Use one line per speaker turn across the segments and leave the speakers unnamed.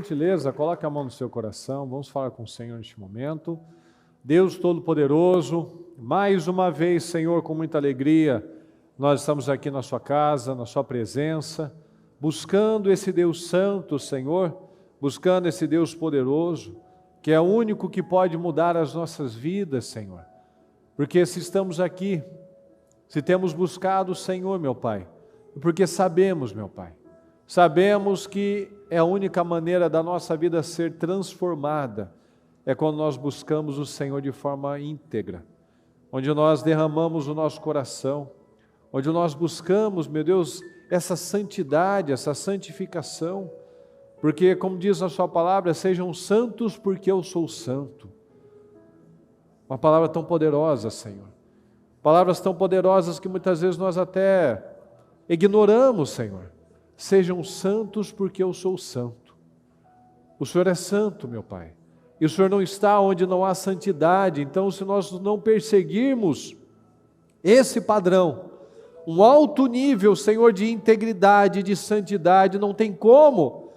gentileza, coloque a mão no seu coração, vamos falar com o Senhor neste momento. Deus Todo-Poderoso, mais uma vez, Senhor, com muita alegria, nós estamos aqui na sua casa, na sua presença, buscando esse Deus Santo, Senhor, buscando esse Deus poderoso, que é o único que pode mudar as nossas vidas, Senhor. Porque se estamos aqui, se temos buscado o Senhor, meu Pai, porque sabemos, meu Pai, sabemos que é a única maneira da nossa vida ser transformada, é quando nós buscamos o Senhor de forma íntegra, onde nós derramamos o nosso coração, onde nós buscamos, meu Deus, essa santidade, essa santificação, porque, como diz a sua palavra, sejam santos porque eu sou santo. Uma palavra tão poderosa, Senhor. Palavras tão poderosas que muitas vezes nós até ignoramos, Senhor. Sejam santos porque eu sou santo. O Senhor é santo, meu Pai. E o Senhor não está onde não há santidade. Então, se nós não perseguirmos esse padrão, um alto nível, Senhor, de integridade, de santidade, não tem como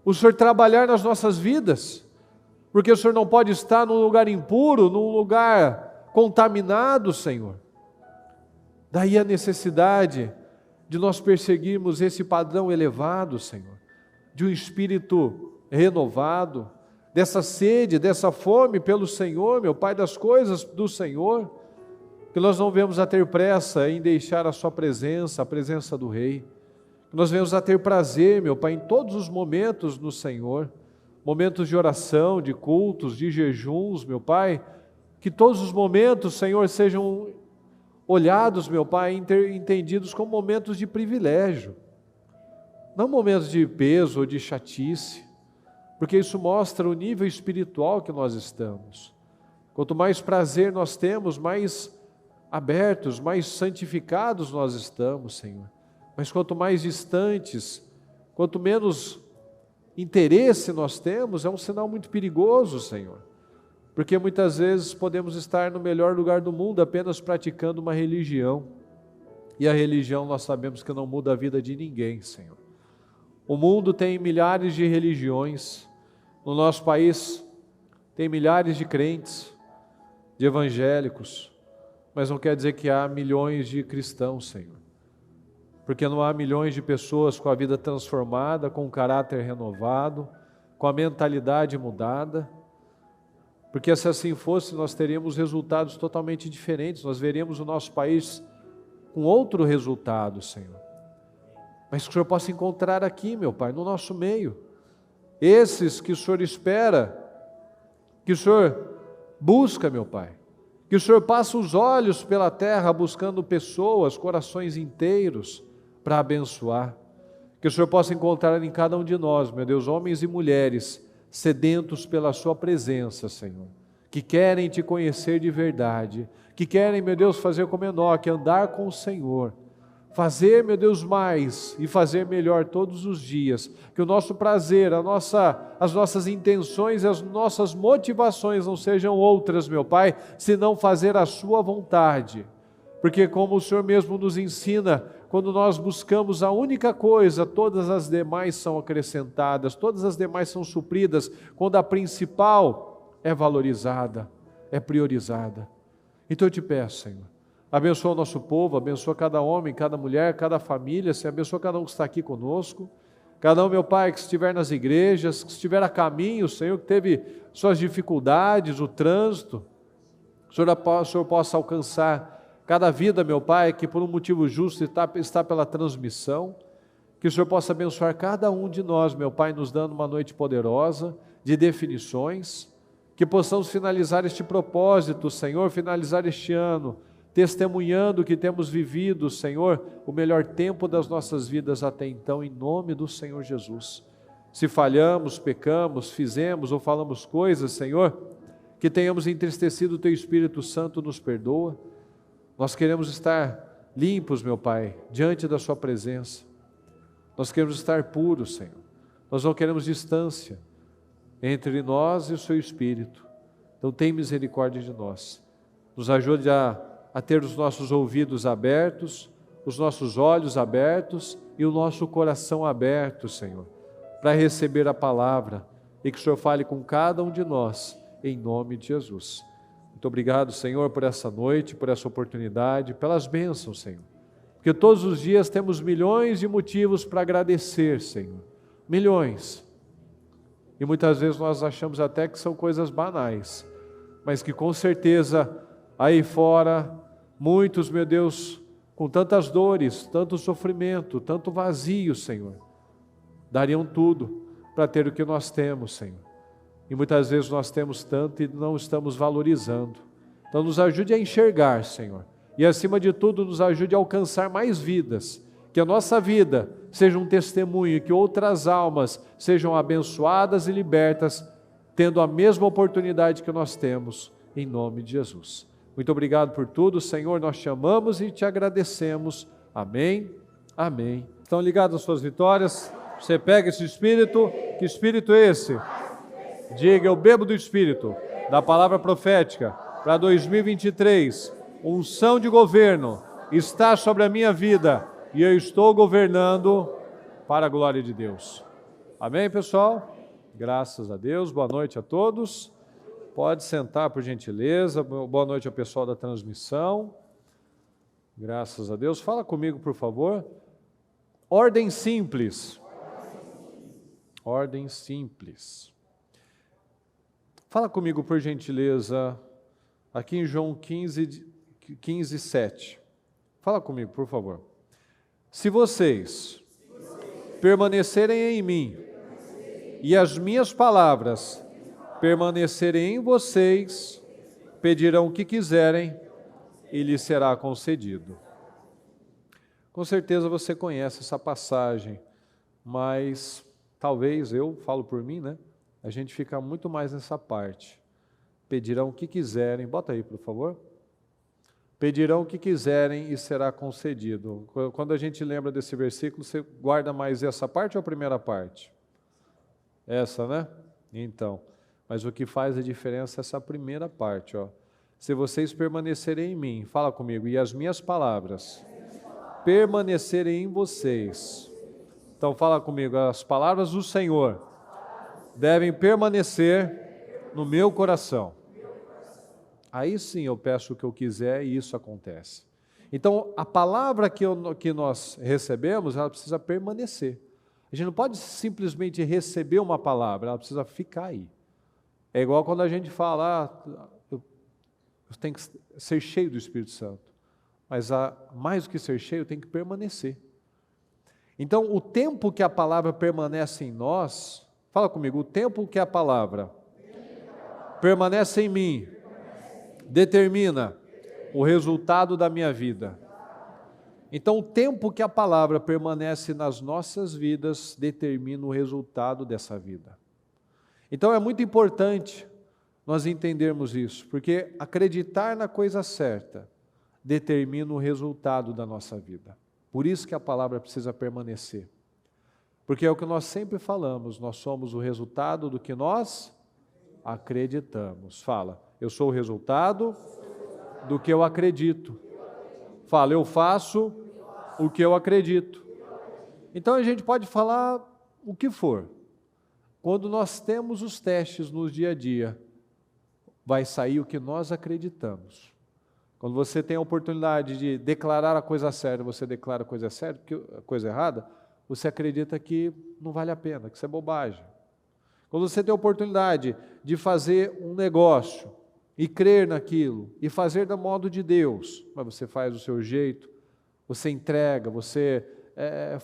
o Senhor trabalhar nas nossas vidas. Porque o Senhor não pode estar num lugar impuro, num lugar contaminado, Senhor. Daí a necessidade de nós perseguirmos esse padrão elevado, Senhor, de um espírito renovado, dessa sede, dessa fome pelo Senhor, meu Pai, das coisas do Senhor, que nós não venhamos a ter pressa em deixar a sua presença, a presença do Rei, que nós venhamos a ter prazer, meu Pai, em todos os momentos no Senhor, momentos de oração, de cultos, de jejuns, meu Pai, que todos os momentos, Senhor, sejam olhados, meu Pai, entendidos como momentos de privilégio, não momentos de peso ou de chatice, porque isso mostra o nível espiritual que nós estamos. Quanto mais prazer nós temos, mais abertos, mais santificados nós estamos, Senhor. Mas quanto mais distantes, quanto menos interesse nós temos, é um sinal muito perigoso, Senhor. Porque muitas vezes podemos estar no melhor lugar do mundo apenas praticando uma religião. E a religião nós sabemos que não muda a vida de ninguém, Senhor. O mundo tem milhares de religiões. No nosso país tem milhares de crentes, de evangélicos. Mas não quer dizer que há milhões de cristãos, Senhor. Porque não há milhões de pessoas com a vida transformada, com o caráter renovado, com a mentalidade mudada. Porque se assim fosse, nós teríamos resultados totalmente diferentes, nós veríamos o nosso país com outro resultado, Senhor. Mas que o Senhor possa encontrar aqui, meu Pai, no nosso meio, esses que o Senhor espera, que o Senhor busca, meu Pai, que o Senhor passa os olhos pela terra buscando pessoas, corações inteiros para abençoar, que o Senhor possa encontrar em cada um de nós, meu Deus, homens e mulheres, sedentos pela sua presença, Senhor, que querem te conhecer de verdade, que querem, meu Deus, fazer como Enoque, andar com o Senhor, fazer, meu Deus, mais e fazer melhor todos os dias, que o nosso prazer, as nossas intenções e as nossas motivações não sejam outras, meu Pai, senão fazer a sua vontade, porque como o Senhor mesmo nos ensina, quando nós buscamos a única coisa, todas as demais são acrescentadas, todas as demais são supridas, quando a principal é valorizada, é priorizada. Então eu te peço, Senhor, abençoa o nosso povo, abençoa cada homem, cada mulher, cada família, Senhor, abençoa cada um que está aqui conosco, cada um, meu Pai, que estiver nas igrejas, que estiver a caminho, Senhor, que teve suas dificuldades, o trânsito, o Senhor possa alcançar cada vida, meu Pai, que por um motivo justo está pela transmissão, que o Senhor possa abençoar cada um de nós, meu Pai, nos dando uma noite poderosa, de definições, que possamos finalizar este propósito, Senhor, finalizar este ano, testemunhando que temos vivido, Senhor, o melhor tempo das nossas vidas até então, em nome do Senhor Jesus. Se falhamos, pecamos, fizemos ou falamos coisas, Senhor, que tenhamos entristecido o Teu Espírito Santo, nos perdoa. Nós queremos estar limpos, meu Pai, diante da Sua presença. Nós queremos estar puros, Senhor. Nós não queremos distância entre nós e o Seu Espírito. Então tem misericórdia de nós. Nos ajude a ter os nossos ouvidos abertos, os nossos olhos abertos e o nosso coração aberto, Senhor, para receber a palavra, e que o Senhor fale com cada um de nós, em nome de Jesus. Muito obrigado, Senhor, por essa noite, por essa oportunidade, pelas bênçãos, Senhor. Porque todos os dias temos milhões de motivos para agradecer, Senhor. Milhões. E muitas vezes nós achamos até que são coisas banais, mas que com certeza aí fora, muitos, meu Deus, com tantas dores, tanto sofrimento, tanto vazio, Senhor, dariam tudo para ter o que nós temos, Senhor. E muitas vezes nós temos tanto e não estamos valorizando. Então nos ajude a enxergar, Senhor. E acima de tudo nos ajude a alcançar mais vidas. Que a nossa vida seja um testemunho, que outras almas sejam abençoadas e libertas, tendo a mesma oportunidade que nós temos, em nome de Jesus. Muito obrigado por tudo, Senhor, nós te amamos e te agradecemos. Amém, amém. Estão ligados às suas vitórias? Você pega esse Espírito, que Espírito é esse? Diga, eu bebo do Espírito, da palavra profética, para 2023, unção de governo está sobre a minha vida, e eu estou governando para a glória de Deus. Amém, pessoal? Graças a Deus, boa noite a todos. Pode sentar, por gentileza. Boa noite ao pessoal da transmissão. Graças a Deus. Fala comigo, por favor. Ordem simples. Ordem simples. Fala comigo, por gentileza, aqui em João 15, 7. Fala comigo, por favor. Se vocês permanecerem em mim e as minhas palavras permanecerem em vocês, pedirão o que quiserem e lhes será concedido. Com certeza você conhece essa passagem, mas talvez, eu falo por mim, né? A gente fica muito mais nessa parte. Pedirão o que quiserem, bota aí por favor. Pedirão o que quiserem e será concedido. Quando a gente lembra desse versículo, você guarda mais essa parte ou a primeira parte? Essa, né? Então, mas o que faz a diferença é essa primeira parte, ó. Se vocês permanecerem em mim, fala comigo, e as minhas palavras permanecerem em vocês. Então fala comigo, as palavras do Senhor devem permanecer no meu coração. Aí sim eu peço o que eu quiser e isso acontece. Então a palavra que nós recebemos, ela precisa permanecer. A gente não pode simplesmente receber uma palavra, ela precisa ficar aí. É igual quando a gente fala, eu tenho que ser cheio do Espírito Santo. Mas mais do que ser cheio, tem que permanecer. Então, o tempo que a palavra permanece em nós, fala comigo, o tempo que a palavra permanece em mim, determina o resultado da minha vida. Então, o tempo que a palavra permanece nas nossas vidas, determina o resultado dessa vida. Então, é muito importante nós entendermos isso, porque acreditar na coisa certa determina o resultado da nossa vida. Por isso que a palavra precisa permanecer. Porque é o que nós sempre falamos, nós somos o resultado do que nós acreditamos. Fala, eu sou o resultado do que eu acredito. Fala, eu faço o que eu acredito. Então a gente pode falar o que for. Quando nós temos os testes no dia a dia, vai sair o que nós acreditamos. Quando você tem a oportunidade de declarar a coisa certa, você declara a coisa certa, a coisa errada, você acredita que não vale a pena, que isso é bobagem. Quando você tem a oportunidade de fazer um negócio e crer naquilo, e fazer do modo de Deus, mas você faz do seu jeito, você entrega, você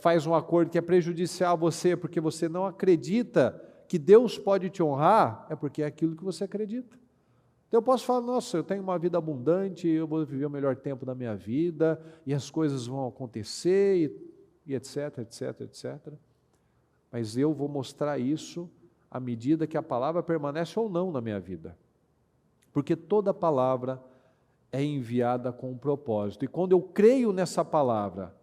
faz um acordo que é prejudicial a você, porque você não acredita que Deus pode te honrar, é porque é aquilo que você acredita. Então eu posso falar, nossa, eu tenho uma vida abundante, eu vou viver o melhor tempo da minha vida, e as coisas vão acontecer, e etc, etc, etc. Mas eu vou mostrar isso à medida que a palavra permanece ou não na minha vida. Porque toda palavra é enviada com um propósito. E quando eu creio nessa palavra,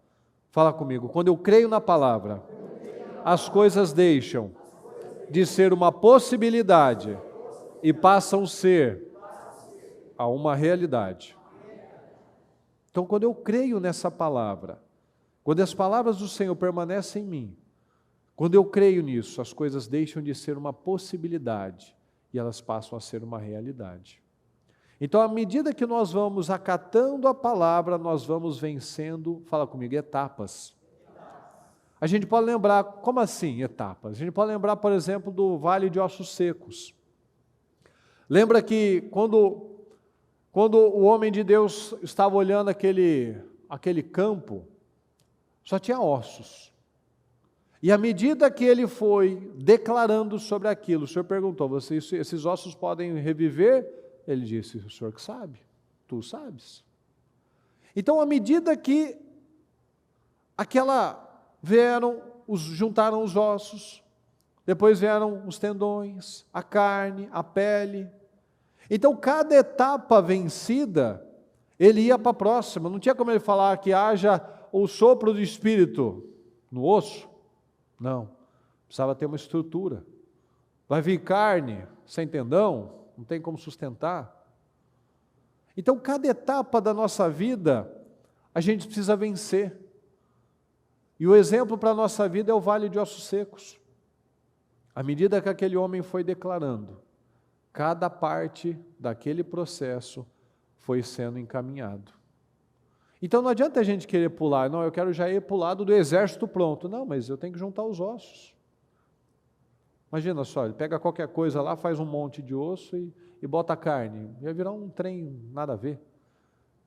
fala comigo, quando eu creio na palavra, as coisas deixam de ser uma possibilidade e passam a ser a uma realidade. Então, quando eu creio nessa palavra, quando as palavras do Senhor permanecem em mim, Quando eu creio nisso, as coisas deixam de ser uma possibilidade e elas passam a ser uma realidade. Então, à medida que nós vamos acatando a palavra, nós vamos vencendo, fala comigo, etapas. A gente pode lembrar, como assim etapas? A gente pode lembrar, por exemplo, do Vale de Ossos Secos. Lembra que quando o homem de Deus estava olhando aquele campo, só tinha ossos. E à medida que ele foi declarando sobre aquilo, o Senhor perguntou, esses ossos podem reviver? Ele disse, o Senhor que sabe, tu sabes. Então, à medida que juntaram os ossos, depois vieram os tendões, a carne, a pele. Então, cada etapa vencida, ele ia para a próxima. Não tinha como ele falar que haja o sopro do Espírito no osso. Não, precisava ter uma estrutura. Vai vir carne sem tendão, não tem como sustentar. Então, cada etapa da nossa vida, a gente precisa vencer. E o exemplo para a nossa vida é o Vale de Ossos Secos. À medida que aquele homem foi declarando, cada parte daquele processo foi sendo encaminhado. Então não adianta a gente querer pular, não, eu quero já ir para o lado do exército pronto. Não, mas eu tenho que juntar os ossos. Imagina só, ele pega qualquer coisa lá, faz um monte de osso e bota a carne. Vai virar um trem, nada a ver.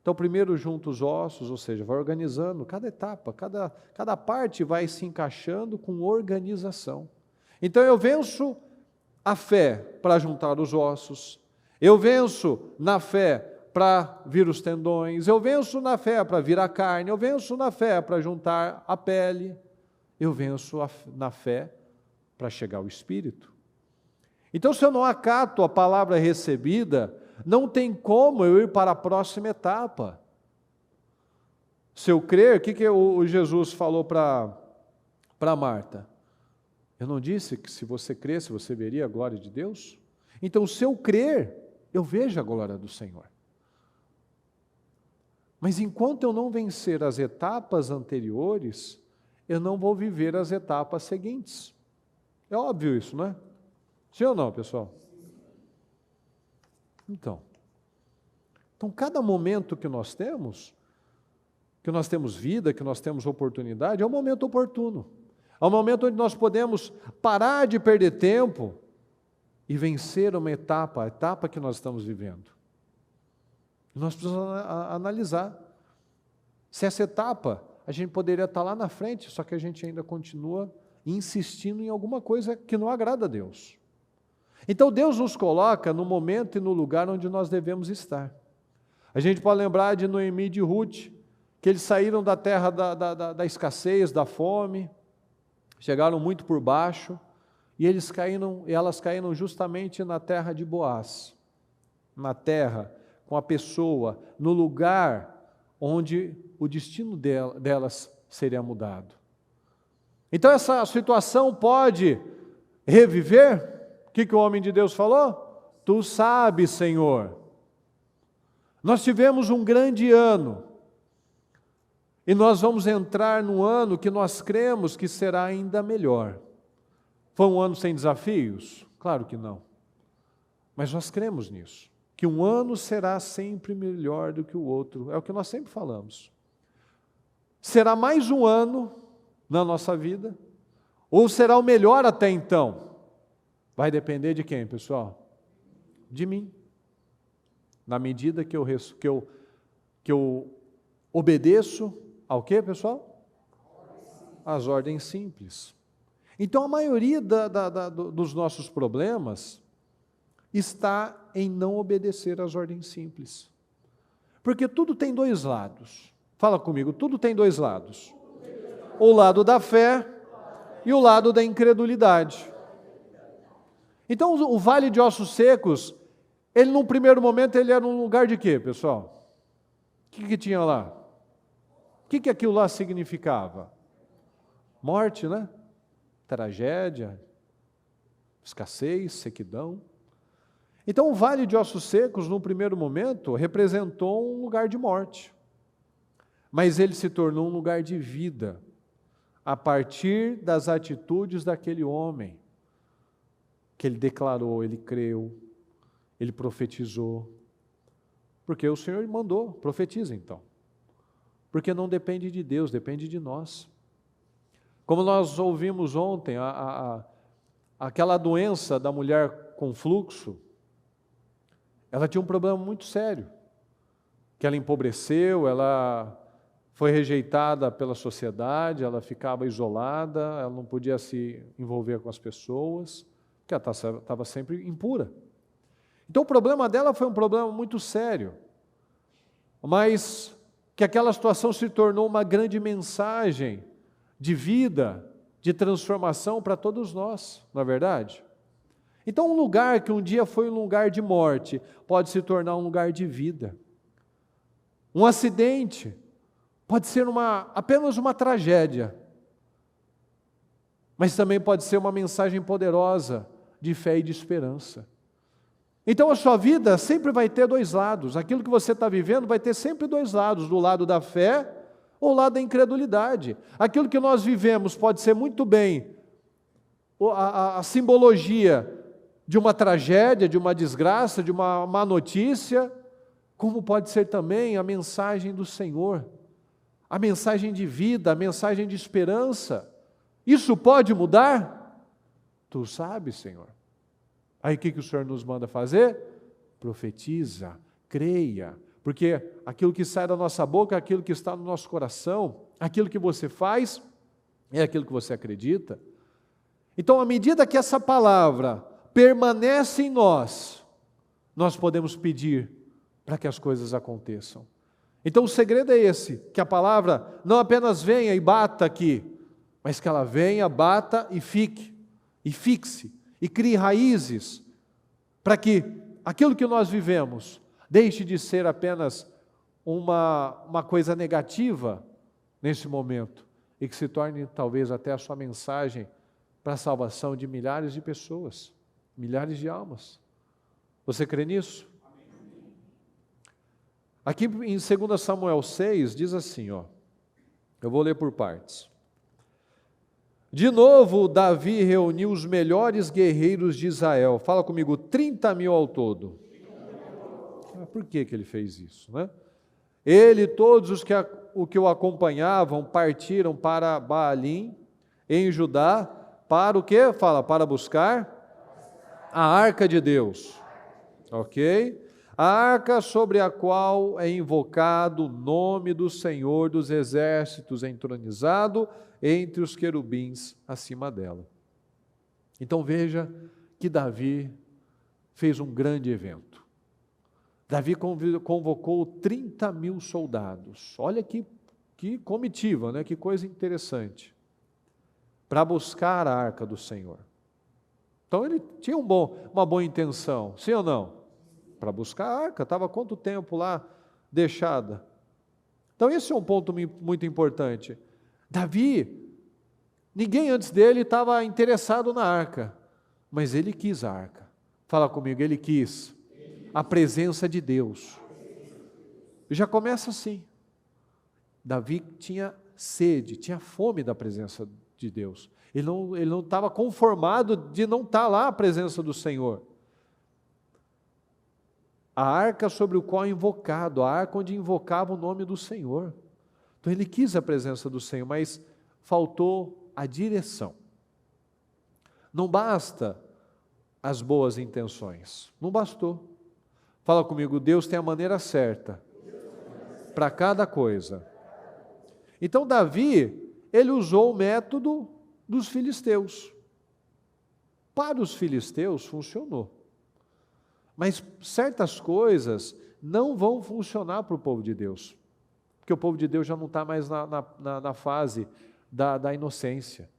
Então primeiro junta os ossos, ou seja, vai organizando cada etapa, cada parte vai se encaixando com organização. Então eu venço a fé para juntar os ossos, eu venço na fé para vir os tendões, eu venço na fé para vir a carne, eu venço na fé para juntar a pele, eu venço na fé para chegar ao Espírito. Então, se eu não acato a palavra recebida, não tem como eu ir para a próxima etapa. Se eu crer, o que o Jesus falou para Marta? Eu não disse que se você cresce, você veria a glória de Deus? Então, se eu crer, eu vejo a glória do Senhor. Mas enquanto eu não vencer as etapas anteriores, eu não vou viver as etapas seguintes. É óbvio isso, não é? Sim ou não, pessoal? Então, cada momento que nós temos vida, que nós temos oportunidade, é um momento oportuno. É um momento onde nós podemos parar de perder tempo e vencer uma etapa, a etapa que nós estamos vivendo. Nós precisamos analisar se essa etapa a gente poderia estar lá na frente, só que a gente ainda continua insistindo em alguma coisa que não agrada a Deus. Então Deus nos coloca no momento e no lugar onde nós devemos estar. A gente pode lembrar de Noemi e de Ruth, que eles saíram da terra da escassez, da fome, chegaram muito por baixo, e elas caíram justamente na terra de Boaz, na terra, com a pessoa, no lugar onde o destino delas seria mudado. Então essa situação pode reviver? O que o homem de Deus falou? Tu sabes, Senhor. Nós tivemos um grande ano, e nós vamos entrar num ano que nós cremos que será ainda melhor. Foi um ano sem desafios? Claro que não. Mas nós cremos nisso, que um ano será sempre melhor do que o outro. É o que nós sempre falamos. Será mais um ano na nossa vida? Ou será o melhor até então? Vai depender de quem, pessoal? De mim. Na medida que eu obedeço ao quê, pessoal? As ordens simples. Então, a maioria dos nossos problemas está em não obedecer às ordens simples. Porque tudo tem dois lados. Fala comigo, tudo tem dois lados. O lado da fé e o lado da incredulidade. Então, o Vale de Ossos Secos, ele num primeiro momento, ele era um lugar de quê, pessoal? O que tinha lá? O que aquilo lá significava? Morte, né? Tragédia, escassez, sequidão. Então, o Vale de Ossos Secos, no primeiro momento, representou um lugar de morte. Mas ele se tornou um lugar de vida, a partir das atitudes daquele homem, que ele declarou, ele creu, ele profetizou. Porque o Senhor mandou, profetiza então. Porque não depende de Deus, depende de nós. Como nós ouvimos ontem, aquela doença da mulher com fluxo, ela tinha um problema muito sério, que ela empobreceu, ela foi rejeitada pela sociedade, ela ficava isolada, ela não podia se envolver com as pessoas, porque ela estava sempre impura. Então o problema dela foi um problema muito sério, mas que aquela situação se tornou uma grande mensagem de vida, de transformação para todos nós, não é verdade? Então um lugar que um dia foi um lugar de morte, pode se tornar um lugar de vida. Um acidente pode ser apenas uma tragédia, mas também pode ser uma mensagem poderosa de fé e de esperança. Então a sua vida sempre vai ter dois lados, aquilo que você está vivendo vai ter sempre dois lados, do lado da fé ou do lado da incredulidade. Aquilo que nós vivemos pode ser muito bem a simbologia de uma tragédia, de uma desgraça, de uma má notícia, como pode ser também a mensagem do Senhor, a mensagem de vida, a mensagem de esperança. Isso pode mudar? Tu sabes, Senhor. Aí o que o Senhor nos manda fazer? Profetiza, creia, porque aquilo que sai da nossa boca é aquilo que está no nosso coração, aquilo que você faz é aquilo que você acredita. Então, à medida que essa palavra permanece em nós, nós podemos pedir para que as coisas aconteçam. Então o segredo é esse, que a palavra não apenas venha e bata aqui, mas que ela venha, bata e fique, e fixe, e crie raízes, para que aquilo que nós vivemos deixe de ser apenas uma coisa negativa nesse momento, e que se torne talvez até a sua mensagem para a salvação de milhares de pessoas, milhares de almas. Você crê nisso? Aqui em 2 Samuel 6 diz assim, eu vou ler por partes. De novo, Davi reuniu os melhores guerreiros de Israel. Fala comigo, 30.000 ao todo. Por que ele fez isso, né? Ele e todos os que o acompanhavam partiram para Baalim, em Judá, para o quê? Fala, para buscar a arca de Deus. Ok? A arca sobre a qual é invocado o nome do Senhor dos Exércitos, entronizado entre os querubins acima dela. Então veja que Davi fez um grande evento. Davi convocou 30.000 soldados. Olha que comitiva, né? Que coisa interessante. Para buscar a arca do Senhor. Então ele tinha uma boa intenção, sim ou não? Para buscar a arca, estava há quanto tempo lá deixada? Então esse é um ponto muito importante. Davi, ninguém antes dele estava interessado na arca, mas ele quis a arca. Fala comigo, ele quis a presença de Deus. Já começa assim. Davi tinha sede, tinha fome da presença de Deus. Ele não estava conformado de não estar lá a presença do Senhor. A arca sobre o qual é invocado, a arca onde invocava o nome do Senhor. Então ele quis a presença do Senhor, mas faltou a direção. Não basta as boas intenções, não bastou. Fala comigo, Deus tem a maneira certa para cada coisa. Então Davi, ele usou o método dos filisteus. Para os filisteus funcionou. Mas certas coisas não vão funcionar para o povo de Deus. Porque o povo de Deus já não está mais na fase da inocência.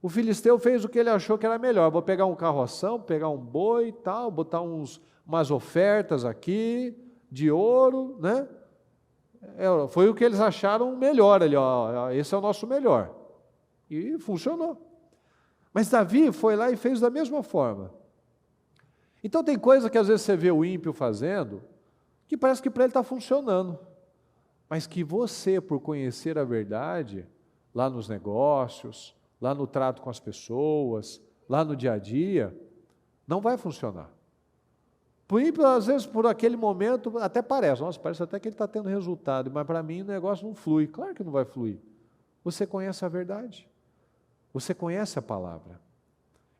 O filisteu fez o que ele achou que era melhor. Vou pegar um carroção, pegar um boi e tal, botar umas ofertas aqui de ouro, né? Foi o que eles acharam melhor ali, esse é o nosso melhor. E funcionou. Mas Davi foi lá e fez da mesma forma. Então tem coisa que às vezes você vê o ímpio fazendo, que parece que para ele está funcionando. Mas que você, por conhecer a verdade, lá nos negócios, lá no trato com as pessoas, lá no dia a dia, não vai funcionar. Às vezes, por aquele momento, até parece, nossa, parece até que ele está tendo resultado, mas para mim o negócio não flui. Claro que não vai fluir. Você conhece a verdade. Você conhece a palavra.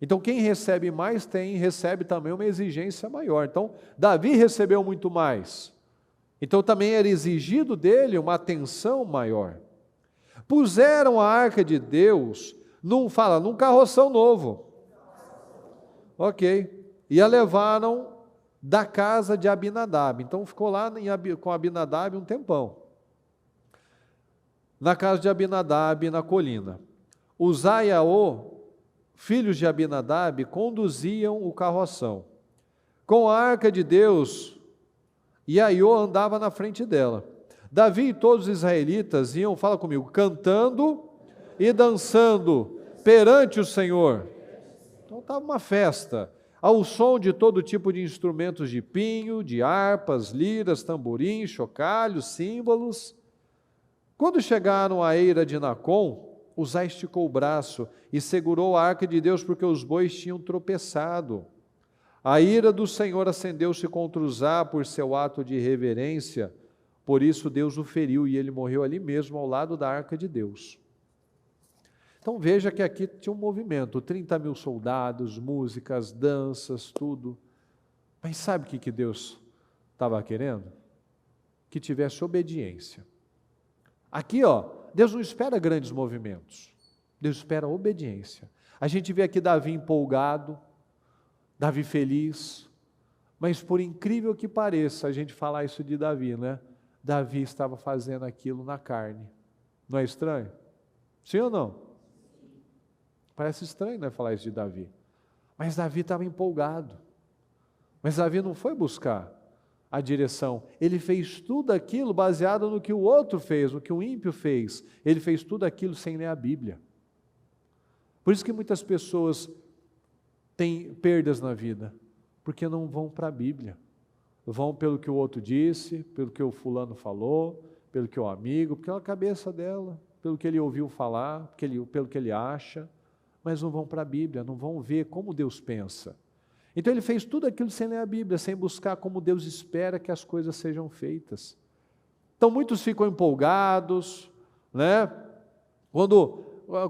Então, quem recebe mais recebe também uma exigência maior. Então, Davi recebeu muito mais. Então, também era exigido dele uma atenção maior. Puseram a arca de Deus num carroção novo. Ok. E a levaram da casa de Abinadab. Então ficou lá com Abinadab um tempão. Na casa de Abinadab, na colina. Uzá e Aô, filhos de Abinadab, conduziam o carroção. Com a arca de Deus, e Aiô andava na frente dela. Davi e todos os israelitas iam, fala comigo, cantando e dançando perante o Senhor. Então estava uma festa, ao som de todo tipo de instrumentos de pinho, de harpas, liras, tamborins, chocalhos, símbolos. Quando chegaram à eira de Nacon, Uzá esticou o braço e segurou a arca de Deus porque os bois tinham tropeçado. A ira do Senhor acendeu-se contra Uzá por seu ato de irreverência, por isso Deus o feriu e ele morreu ali mesmo ao lado da arca de Deus. Então veja que aqui tinha um movimento, 30 mil soldados, músicas, danças, tudo. Mas sabe o que Deus estava querendo? Que tivesse obediência. Aqui, Deus não espera grandes movimentos. Deus espera obediência. A gente vê aqui Davi empolgado, Davi feliz, mas por incrível que pareça, a gente falar isso de Davi, né? Davi estava fazendo aquilo na carne. Não é estranho? Sim ou não? Parece estranho, né, falar isso de Davi. Mas Davi estava empolgado. Mas Davi não foi buscar a direção. Ele fez tudo aquilo baseado no que o outro fez, no que o ímpio fez. Ele fez tudo aquilo sem ler a Bíblia. Por isso que muitas pessoas têm perdas na vida, porque não vão para a Bíblia. Vão pelo que o outro disse, pelo que o fulano falou, pelo que o amigo, pela cabeça dela, pelo que ele ouviu falar, pelo que ele acha. Mas não vão para a Bíblia, não vão ver como Deus pensa. Então ele fez tudo aquilo sem ler a Bíblia, sem buscar como Deus espera que as coisas sejam feitas. Então muitos ficam empolgados, né?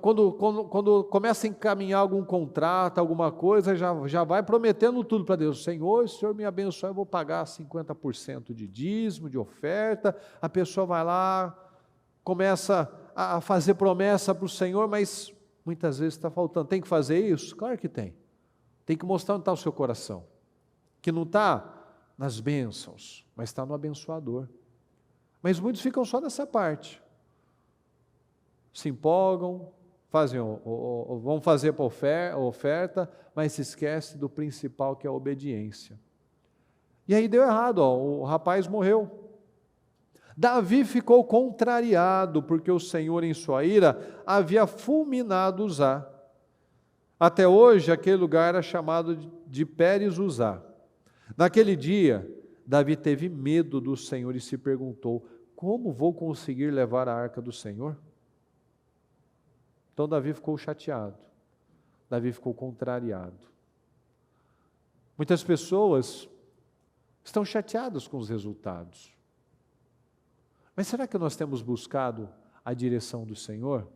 Quando começa a encaminhar algum contrato, alguma coisa, já vai prometendo tudo para Deus. Senhor, se o Senhor me abençoar, eu vou pagar 50% de dízimo, de oferta. A pessoa vai lá, começa a fazer promessa para o Senhor, mas muitas vezes está faltando. Tem que fazer isso? Claro que tem. Tem que mostrar onde está o seu coração. Que não está nas bênçãos, mas está no abençoador. Mas muitos ficam só nessa parte. Se empolgam, vão fazer a oferta, mas se esquece do principal, que é a obediência. E aí deu errado, o rapaz morreu. Davi ficou contrariado, porque o Senhor, em sua ira, havia fulminado Uzá. Até hoje, aquele lugar era chamado de Pérez Uzá. Naquele dia, Davi teve medo do Senhor e se perguntou, como vou conseguir levar a arca do Senhor? Então Davi ficou chateado, Davi ficou contrariado. Muitas pessoas estão chateadas com os resultados. Mas será que nós temos buscado a direção do Senhor?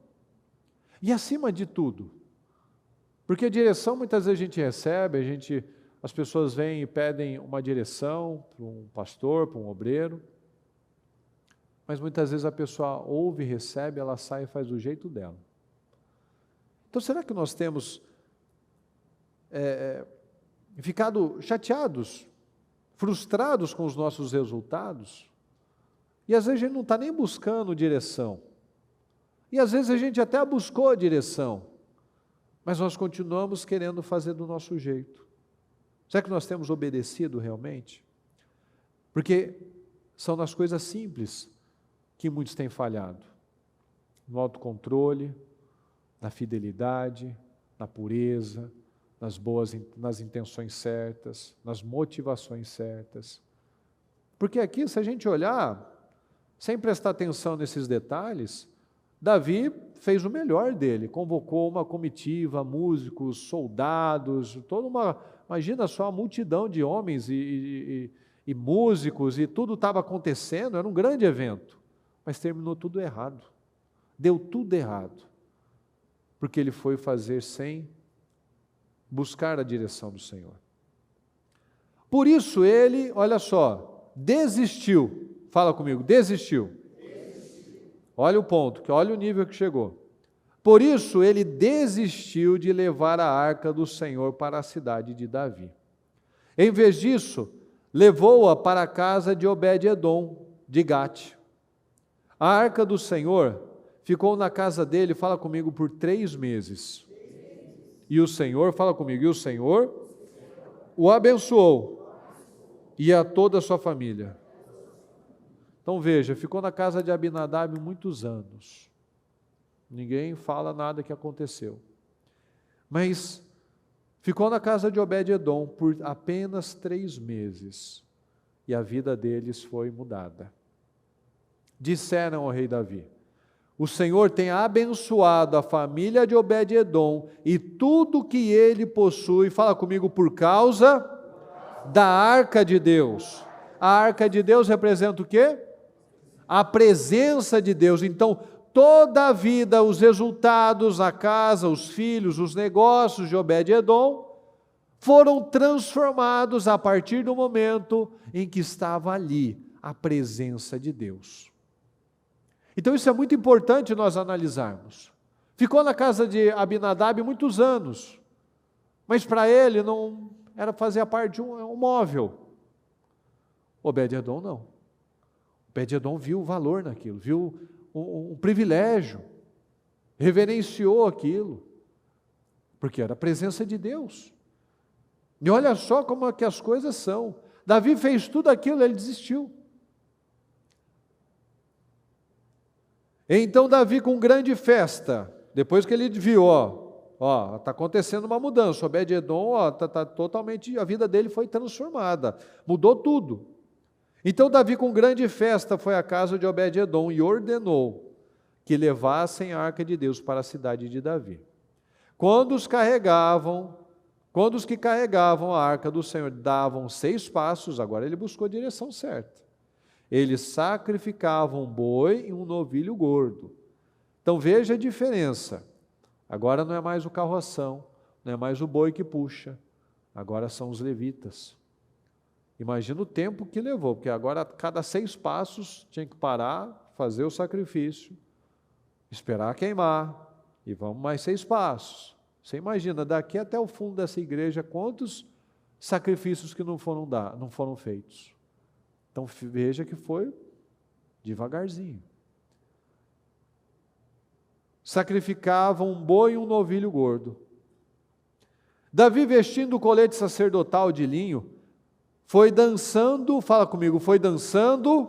E acima de tudo, porque a direção muitas vezes a gente recebe, as pessoas vêm e pedem uma direção para um pastor, para um obreiro, mas muitas vezes a pessoa ouve, recebe, ela sai e faz do jeito dela. Então será que nós temos ficado chateados, frustrados com os nossos resultados? E às vezes a gente não está nem buscando direção. E às vezes a gente até buscou a direção, mas nós continuamos querendo fazer do nosso jeito. Será que nós temos obedecido realmente? Porque são nas coisas simples que muitos têm falhado. No autocontrole, na fidelidade, na pureza, nas intenções certas, nas motivações certas. Porque aqui, se a gente olhar, sem prestar atenção nesses detalhes, Davi fez o melhor dele, convocou uma comitiva, músicos, soldados, imagina só a multidão de homens e músicos, e tudo estava acontecendo, era um grande evento, mas terminou tudo errado, deu tudo errado, porque ele foi fazer sem buscar a direção do Senhor. Por isso ele, olha só, desistiu. Fala comigo, desistiu. Olha o ponto, olha o nível que chegou. Por isso ele desistiu de levar a arca do Senhor para a cidade de Davi. Em vez disso, levou-a para a casa de Obed-edom, de Gate. A arca do Senhor ficou na casa dele, fala comigo, por 3 meses. E o Senhor, fala comigo, e o Senhor o abençoou, e a toda a sua família. Então veja, ficou na casa de Abinadab muitos anos. Ninguém fala nada que aconteceu. Mas ficou na casa de Obed-edom por apenas 3 meses. E a vida deles foi mudada. Disseram ao rei Davi: o Senhor tem abençoado a família de Obed-edom e tudo que ele possui, fala comigo, por causa da arca de Deus. A arca de Deus representa o quê? A presença de Deus. Então, toda a vida, os resultados, a casa, os filhos, os negócios de Obed-edom foram transformados a partir do momento em que estava ali a presença de Deus. Então isso é muito importante nós analisarmos. Ficou na casa de Abinadab muitos anos, mas para ele não era fazer parte de um móvel. Obed-edom não. Obed-edom viu o valor naquilo, viu um privilégio, reverenciou aquilo, porque era a presença de Deus. E olha só como é que as coisas são. Davi fez tudo aquilo, ele desistiu. Então Davi, com grande festa, depois que ele viu, está acontecendo uma mudança, Obed-edom, totalmente, a vida dele foi transformada, mudou tudo. Então Davi, com grande festa, foi à casa de Obed-edom e ordenou que levassem a arca de Deus para a cidade de Davi. Quando os que carregavam a arca do Senhor davam 6 passos, agora ele buscou a direção certa. Eles sacrificavam um boi e um novilho gordo. Então veja a diferença. Agora não é mais o carroção, não é mais o boi que puxa, agora são os levitas. Imagina o tempo que levou, porque agora a cada 6 passos tinha que parar, fazer o sacrifício, esperar queimar, e vamos mais 6 passos. Você imagina, daqui até o fundo dessa igreja, quantos sacrifícios que não foram feitos. Então veja que foi devagarzinho. Sacrificavam um boi e um novilho gordo. Davi, vestindo o colete sacerdotal de linho, foi dançando, fala comigo, foi dançando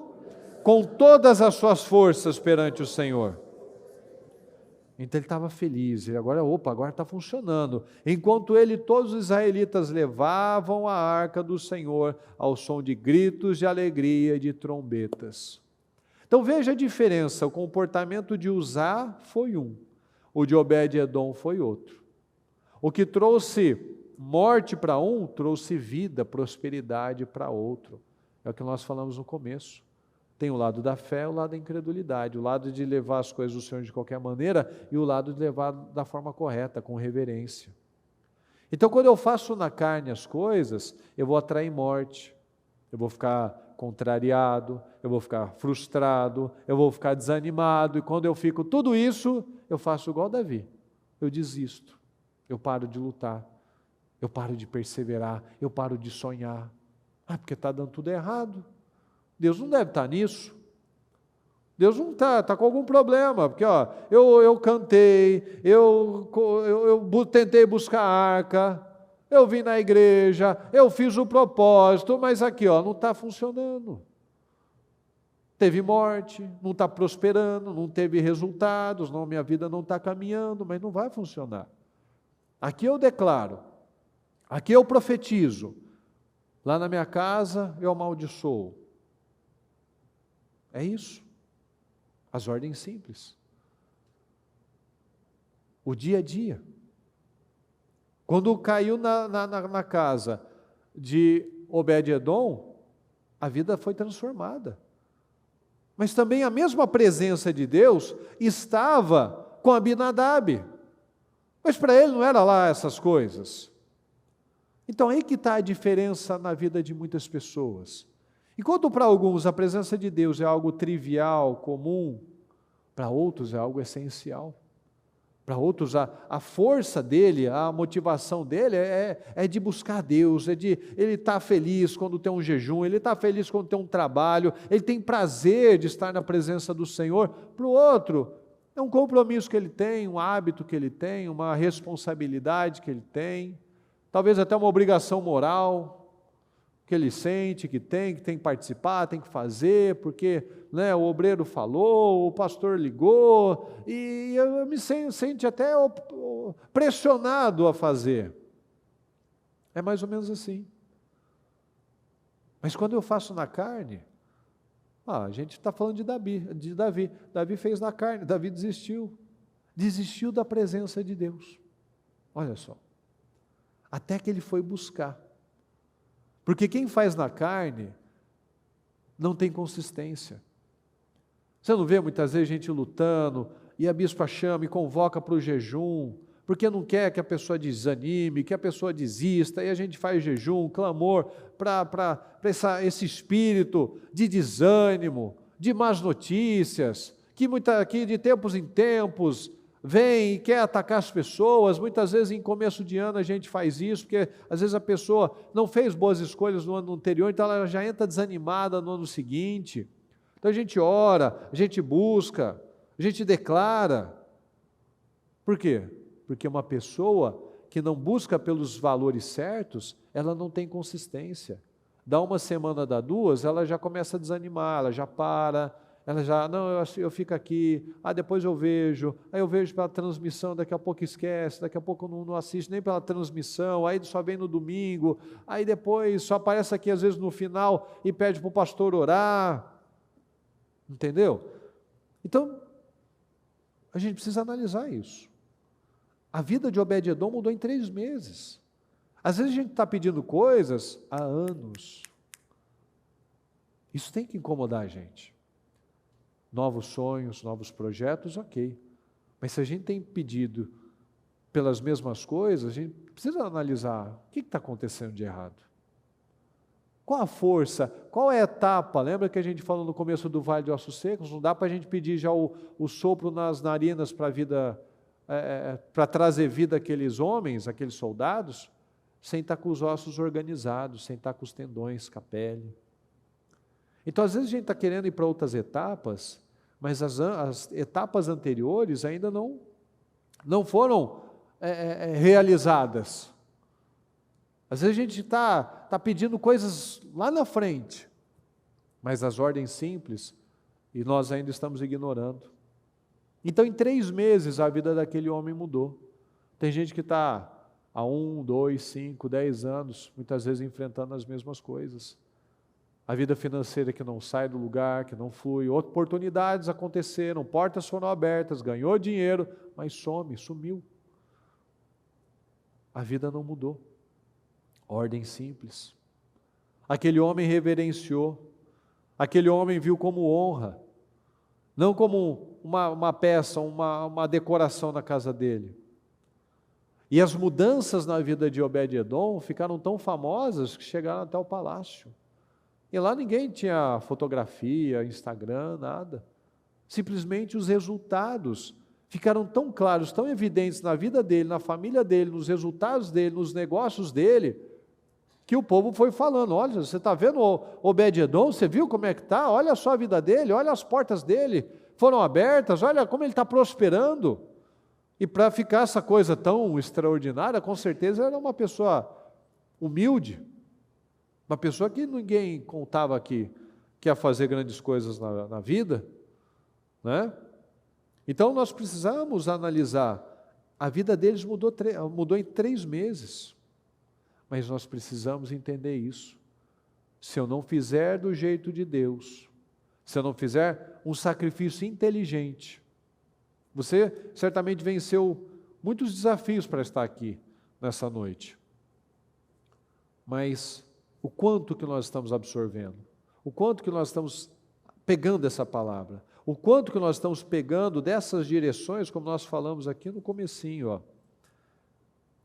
com todas as suas forças perante o Senhor. Então ele estava feliz, e agora está funcionando. Enquanto ele e todos os israelitas levavam a arca do Senhor ao som de gritos de alegria e de trombetas. Então veja a diferença, o comportamento de Uzá foi um, o de Obed-edom foi outro. O que trouxe morte para um, trouxe vida, prosperidade para outro. É o que nós falamos no começo. Tem o lado da fé, o lado da incredulidade, o lado de levar as coisas do Senhor de qualquer maneira e o lado de levar da forma correta, com reverência. Então, quando eu faço na carne as coisas, eu vou atrair morte, eu vou ficar contrariado, eu vou ficar frustrado, eu vou ficar desanimado, e quando eu fico tudo isso, eu faço igual Davi, eu desisto, eu paro de lutar, eu paro de perseverar, eu paro de sonhar, porque está dando tudo errado. Deus não deve estar nisso. Deus não está com algum problema, porque eu cantei, eu tentei buscar a arca, eu vim na igreja, eu fiz o propósito, mas aqui não está funcionando. Teve morte, não está prosperando, não teve resultados, não, minha vida não está caminhando, mas não vai funcionar. Aqui eu declaro, aqui eu profetizo, lá na minha casa eu amaldiçoo. É isso. As ordens simples. o dia a dia. Quando caiu na casa de Obed-edom, a vida foi transformada. Mas também a mesma presença de Deus estava com Abinadab. Mas para ele não era lá essas coisas. Então aí que está a diferença na vida de muitas pessoas. Enquanto para alguns a presença de Deus é algo trivial, comum, para outros é algo essencial. Para outros, a força dele, a motivação dele é de buscar Deus, ele está feliz quando tem um jejum, ele está feliz quando tem um trabalho, ele tem prazer de estar na presença do Senhor. Para o outro, é um compromisso que ele tem, um hábito que ele tem, uma responsabilidade que ele tem, talvez até uma obrigação moral que ele sente, que tem que participar, tem que fazer, porque o obreiro falou, o pastor ligou, e eu me sente até pressionado a fazer. É mais ou menos assim. Mas quando eu faço na carne, a gente está falando de Davi. Davi fez na carne, Davi desistiu da presença de Deus. Olha só, até que ele foi buscar. Porque quem faz na carne não tem consistência. Você não vê muitas vezes gente lutando, e a bispa chama e convoca para o jejum, porque não quer que a pessoa desanime, que a pessoa desista, e a gente faz jejum, clamor, para esse espírito de desânimo, de más notícias, que de tempos em tempos vem e quer atacar as pessoas. Muitas vezes em começo de ano a gente faz isso, porque às vezes a pessoa não fez boas escolhas no ano anterior, então ela já entra desanimada no ano seguinte. Então a gente ora, a gente busca, a gente declara. Por quê? Porque uma pessoa que não busca pelos valores certos, ela não tem consistência. Dá uma semana, dá duas, ela já começa a desanimar, ela já para, ela já, não, eu fico aqui, depois eu vejo, aí eu vejo pela transmissão, daqui a pouco esquece, daqui a pouco não assiste nem pela transmissão, aí só vem no domingo, aí depois só aparece aqui às vezes no final e pede para o pastor orar, entendeu? Então, a gente precisa analisar isso. A vida de Obed-edom mudou em 3 meses. Às vezes a gente está pedindo coisas há anos. Isso tem que incomodar a gente. Novos sonhos, novos projetos, ok. Mas se a gente tem pedido pelas mesmas coisas, a gente precisa analisar o que está acontecendo de errado. Qual a força, qual é a etapa? Lembra que a gente falou no começo do Vale de Ossos Secos? Não dá para a gente pedir já o sopro nas narinas para a vida, para trazer vida àqueles homens, àqueles soldados, sem estar com os ossos organizados, sem estar com os tendões, com a pele. Então, às vezes a gente está querendo ir para outras etapas, mas as etapas anteriores ainda não foram realizadas. Às vezes a gente está pedindo coisas lá na frente, mas as ordens simples, e nós ainda estamos ignorando. Então, em 3 meses, a vida daquele homem mudou. Tem gente que está há 1, 2, 5, 10 anos, muitas vezes enfrentando as mesmas coisas. A vida financeira que não sai do lugar, que não flui, oportunidades aconteceram, portas foram abertas, ganhou dinheiro, mas sumiu. A vida não mudou. Ordem simples. Aquele homem reverenciou, aquele homem viu como honra, não como uma peça, uma decoração na casa dele. E as mudanças na vida de Obed-edom ficaram tão famosas que chegaram até o palácio. E lá ninguém tinha fotografia, Instagram, nada. Simplesmente os resultados ficaram tão claros, tão evidentes na vida dele, na família dele, nos resultados dele, nos negócios dele, que o povo foi falando, olha, você está vendo o Obed-edom, você viu como é que está? Olha só a vida dele, olha as portas dele, foram abertas, olha como ele está prosperando. E para ficar essa coisa tão extraordinária, com certeza era uma pessoa humilde, uma pessoa que ninguém contava que ia fazer grandes coisas na vida, né? Então nós precisamos analisar, a vida deles mudou em 3 meses, mas nós precisamos entender isso. Se eu não fizer do jeito de Deus, se eu não fizer um sacrifício inteligente, você certamente venceu muitos desafios para estar aqui nessa noite. Mas o quanto que nós estamos absorvendo, o quanto que nós estamos pegando essa palavra, o quanto que nós estamos pegando dessas direções, como nós falamos aqui no comecinho, ó.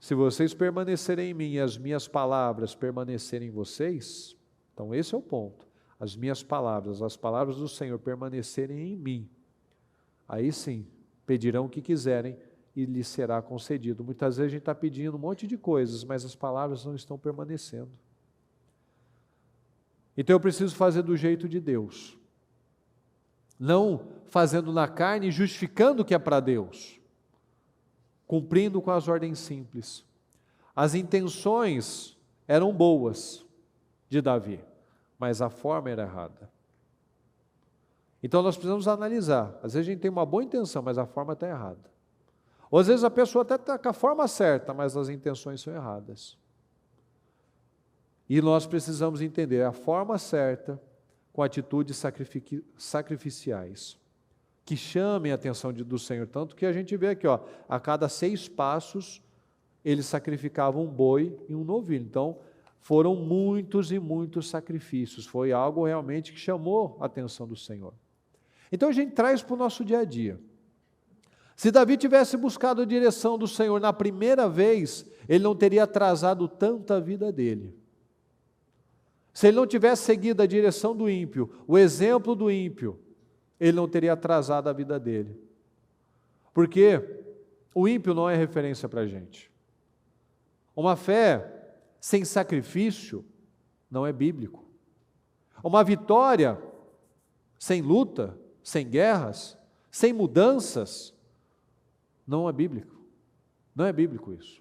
Se vocês permanecerem em mim e as minhas palavras permanecerem em vocês, então esse é o ponto. As minhas palavras, as palavras do Senhor permanecerem em mim, aí sim, pedirão o que quiserem e lhes será concedido. Muitas vezes a gente está pedindo um monte de coisas, mas as palavras não estão permanecendo. Então eu preciso fazer do jeito de Deus, não fazendo na carne e justificando o que é para Deus, cumprindo com as ordens simples. As intenções eram boas de Davi, mas a forma era errada. Então nós precisamos analisar. Às vezes a gente tem uma boa intenção, mas a forma está errada. Ou às vezes a pessoa até está com a forma certa, mas as intenções são erradas. E nós precisamos entender a forma certa com atitudes sacrificiais, que chamem a atenção do Senhor. Tanto que a gente vê aqui, ó, a cada 6 passos, eles sacrificavam um boi e um novilho. Então, foram muitos e muitos sacrifícios. Foi algo realmente que chamou a atenção do Senhor. Então, a gente traz para o nosso dia a dia. Se Davi tivesse buscado a direção do Senhor na primeira vez, ele não teria atrasado tanto a vida dele. Se ele não tivesse seguido a direção do ímpio, o exemplo do ímpio, ele não teria atrasado a vida dele. Porque o ímpio não é referência para a gente. Uma fé sem sacrifício não é bíblico. Uma vitória sem luta, sem guerras, sem mudanças, não é bíblico. Não é bíblico isso.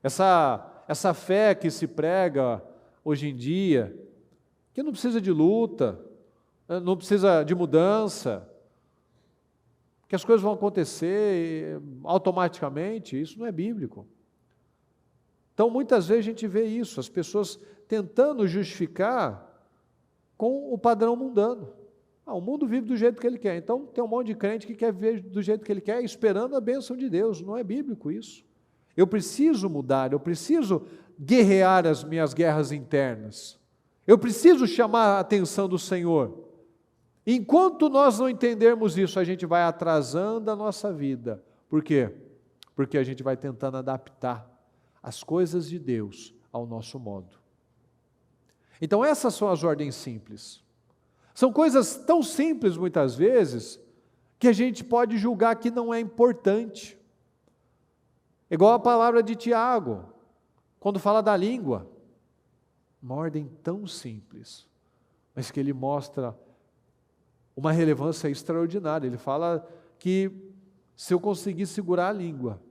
Essa fé que se prega hoje em dia, que não precisa de luta, não precisa de mudança, que as coisas vão acontecer automaticamente, isso não é bíblico. Então, muitas vezes a gente vê isso, as pessoas tentando justificar com o padrão mundano. O mundo vive do jeito que ele quer, então tem um monte de crente que quer viver do jeito que ele quer, esperando a bênção de Deus, não é bíblico isso. Eu preciso mudar, eu preciso guerrear as minhas guerras internas, eu preciso chamar a atenção do Senhor. Enquanto nós não entendermos isso, a gente vai atrasando a nossa vida. Por quê? Porque a gente vai tentando adaptar as coisas de Deus ao nosso modo. Então essas são as ordens simples. São coisas tão simples muitas vezes, que a gente pode julgar que não é importante. Igual a palavra de Tiago, quando fala da língua. Uma ordem tão simples, mas que ele mostra uma relevância extraordinária. Ele fala que se eu conseguir segurar a língua,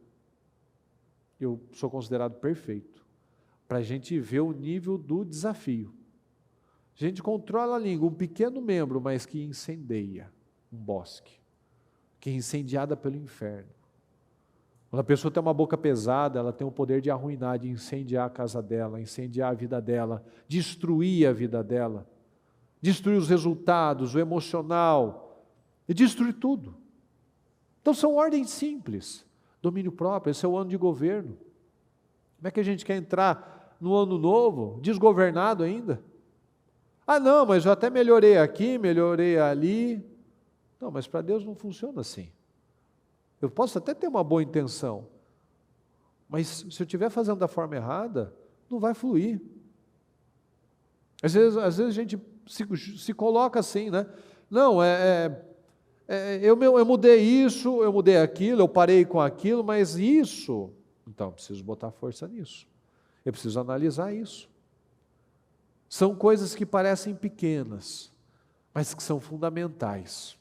eu sou considerado perfeito. Para a gente ver o nível do desafio. A gente controla a língua, um pequeno membro, mas que incendeia um bosque, que é incendiada pelo inferno. Quando a pessoa tem uma boca pesada, ela tem o poder de arruinar, de incendiar a casa dela, incendiar a vida dela, destruir a vida dela, destruir os resultados, o emocional, e destruir tudo. Então são ordens simples, domínio próprio, esse é o ano de governo. Como é que a gente quer entrar no ano novo, desgovernado ainda? Não, mas eu até melhorei aqui, melhorei ali. Não, mas para Deus não funciona assim. Eu posso até ter uma boa intenção, mas se eu estiver fazendo da forma errada, não vai fluir. Às vezes a gente se coloca assim, né? Não, eu mudei isso, eu mudei aquilo, eu parei com aquilo, mas isso, então eu preciso botar força nisso. Eu preciso analisar isso. São coisas que parecem pequenas, mas que são fundamentais.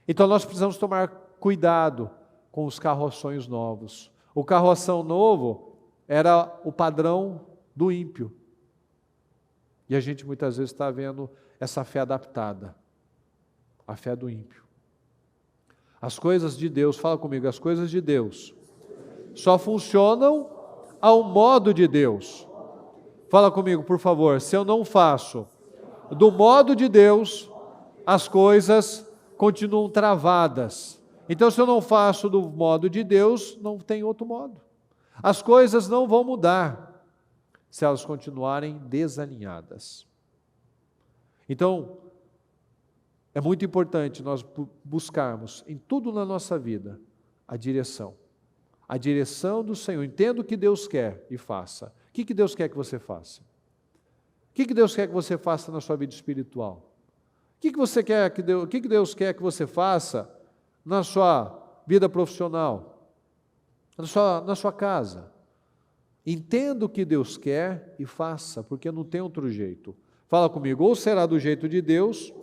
Então nós precisamos tomar cuidado com os carroções novos. O carroção novo era o padrão do ímpio. E a gente muitas vezes está vendo essa fé adaptada, a fé do ímpio. As coisas de Deus, fala comigo, as coisas de Deus só funcionam ao modo de Deus. Fala comigo, por favor, se eu não faço do modo de Deus, as coisas continuam travadas, Então, se eu não faço do modo de Deus, não tem outro modo. As coisas não vão mudar se elas continuarem desalinhadas. Então, é muito importante nós buscarmos em tudo na nossa vida a direção do Senhor. Entenda o que Deus quer e faça. O que Deus quer que você faça? O que Deus quer que você faça na sua vida espiritual? O que Deus quer que você faça na sua vida profissional? Na sua casa? Entenda o que Deus quer e faça, porque não tem outro jeito. Fala comigo, ou será do jeito de Deus,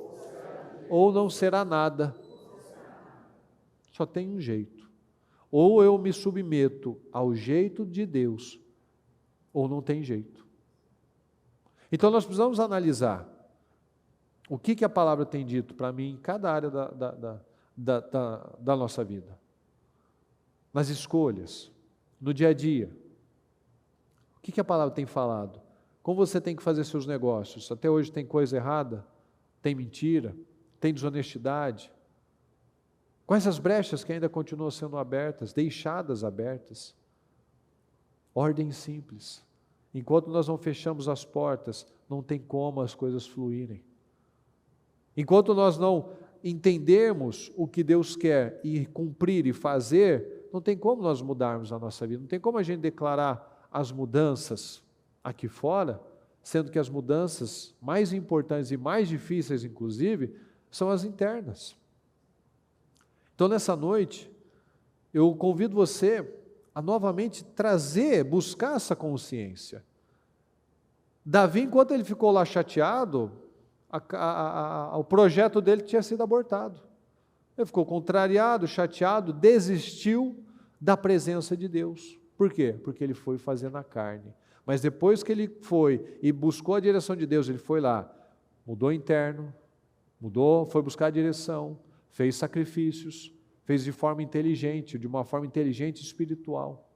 ou não será nada. Só tem um jeito. Ou eu me submeto ao jeito de Deus, ou não tem jeito. Então nós precisamos analisar o que a palavra tem dito para mim em cada área da nossa vida. Nas escolhas, no dia a dia. O que a palavra tem falado? Como você tem que fazer seus negócios? Até hoje tem coisa errada? Tem mentira? Tem desonestidade? Quais as brechas que ainda continuam sendo abertas, deixadas abertas? Ordem simples. Enquanto nós não fechamos as portas, não tem como as coisas fluírem. Enquanto nós não entendermos o que Deus quer e cumprir e fazer, não tem como nós mudarmos a nossa vida. Não tem como a gente declarar as mudanças aqui fora, sendo que as mudanças mais importantes e mais difíceis, inclusive, são as internas. Então, nessa noite, eu convido você a novamente buscar essa consciência. Davi, enquanto ele ficou lá chateado, o projeto dele tinha sido abortado. Ele ficou contrariado, chateado, desistiu da presença de Deus. Por quê? Porque ele foi fazer na carne. Mas depois que ele foi e buscou a direção de Deus, ele foi lá, mudou interno, foi buscar a direção, fez sacrifícios, fez de forma inteligente e espiritual.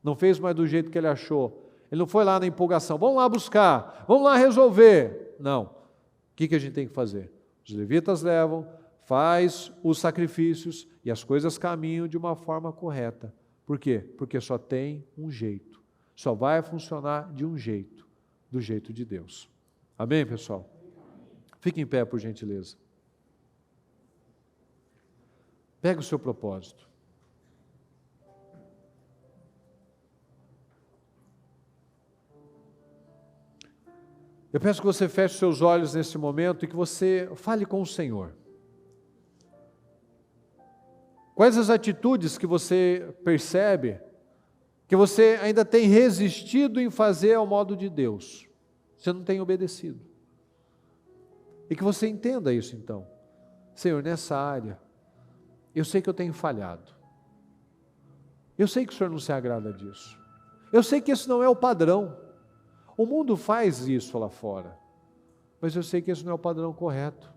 Não fez mais do jeito que ele achou. Ele não foi lá na empolgação, vamos lá buscar, vamos lá resolver. Não. O que a gente tem que fazer? Os levitas levam, faz os sacrifícios e as coisas caminham de uma forma correta. Por quê? Porque só tem um jeito. Só vai funcionar de um jeito, do jeito de Deus. Amém, pessoal? Fique em pé, por gentileza. Pega o seu propósito. Eu peço que você feche seus olhos nesse momento e que você fale com o Senhor. Quais as atitudes que você percebe que você ainda tem resistido em fazer ao modo de Deus? Você não tem obedecido. E que você entenda isso então. Senhor, nessa área, eu sei que eu tenho falhado. Eu sei que o Senhor não se agrada disso. Eu sei que esse não é o padrão. O mundo faz isso lá fora. Mas eu sei que esse não é o padrão correto.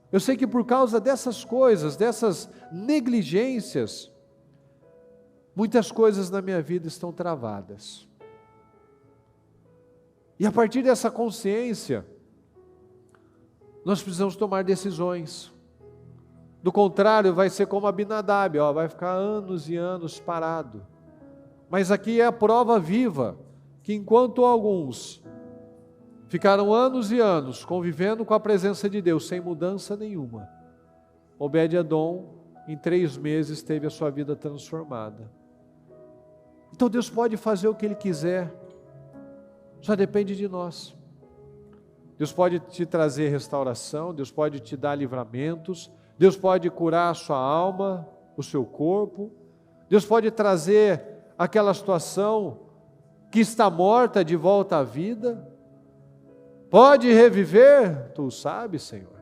Eu sei que por causa dessas coisas, dessas negligências, muitas coisas na minha vida estão travadas. E a partir dessa consciência, nós precisamos tomar decisões. Do contrário, vai ser como Abinadab, vai ficar anos e anos parado. Mas aqui é a prova viva, que enquanto alguns ficaram anos e anos convivendo com a presença de Deus, sem mudança nenhuma, Obed-Edom, em 3 meses, teve a sua vida transformada. Então Deus pode fazer o que Ele quiser, só depende de nós. Deus pode te trazer restauração, Deus pode te dar livramentos, Deus pode curar a sua alma, o seu corpo, Deus pode trazer aquela situação que está morta de volta à vida, pode reviver, tu sabes, Senhor.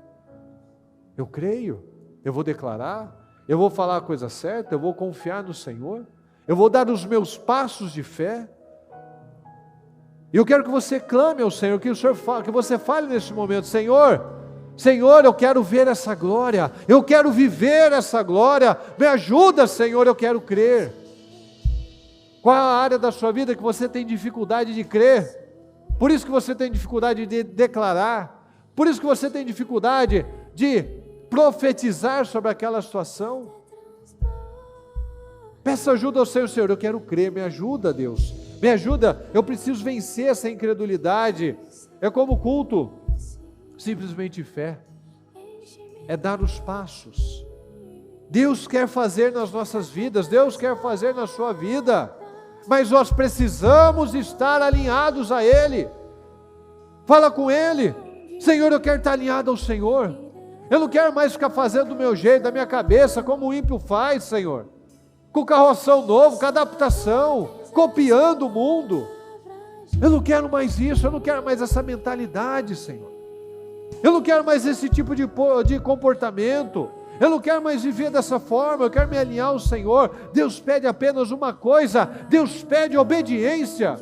Eu creio, eu vou declarar, eu vou falar a coisa certa, eu vou confiar no Senhor, eu vou dar os meus passos de fé. E eu quero que você clame ao Senhor, que você fale nesse momento: Senhor, eu quero ver essa glória, eu quero viver essa glória, me ajuda, Senhor, eu quero crer. Qual é a área da sua vida que você tem dificuldade de crer? Por isso que você tem dificuldade de declarar, por isso que você tem dificuldade de profetizar sobre aquela situação. Peça ajuda ao Senhor, eu quero crer, me ajuda, Deus, me ajuda, eu preciso vencer essa incredulidade. É como culto, simplesmente fé, é dar os passos. Deus quer fazer nas nossas vidas, Deus quer fazer na sua vida, mas nós precisamos estar alinhados a Ele. Fala com Ele, Senhor, eu quero estar alinhado ao Senhor, eu não quero mais ficar fazendo do meu jeito, da minha cabeça, como o ímpio faz, Senhor, com carroção novo, com adaptação, copiando o mundo. Eu não quero mais isso, eu não quero mais essa mentalidade, Senhor, eu não quero mais esse tipo de comportamento, eu não quero mais viver dessa forma, eu quero me alinhar ao Senhor. Deus pede apenas uma coisa, Deus pede obediência.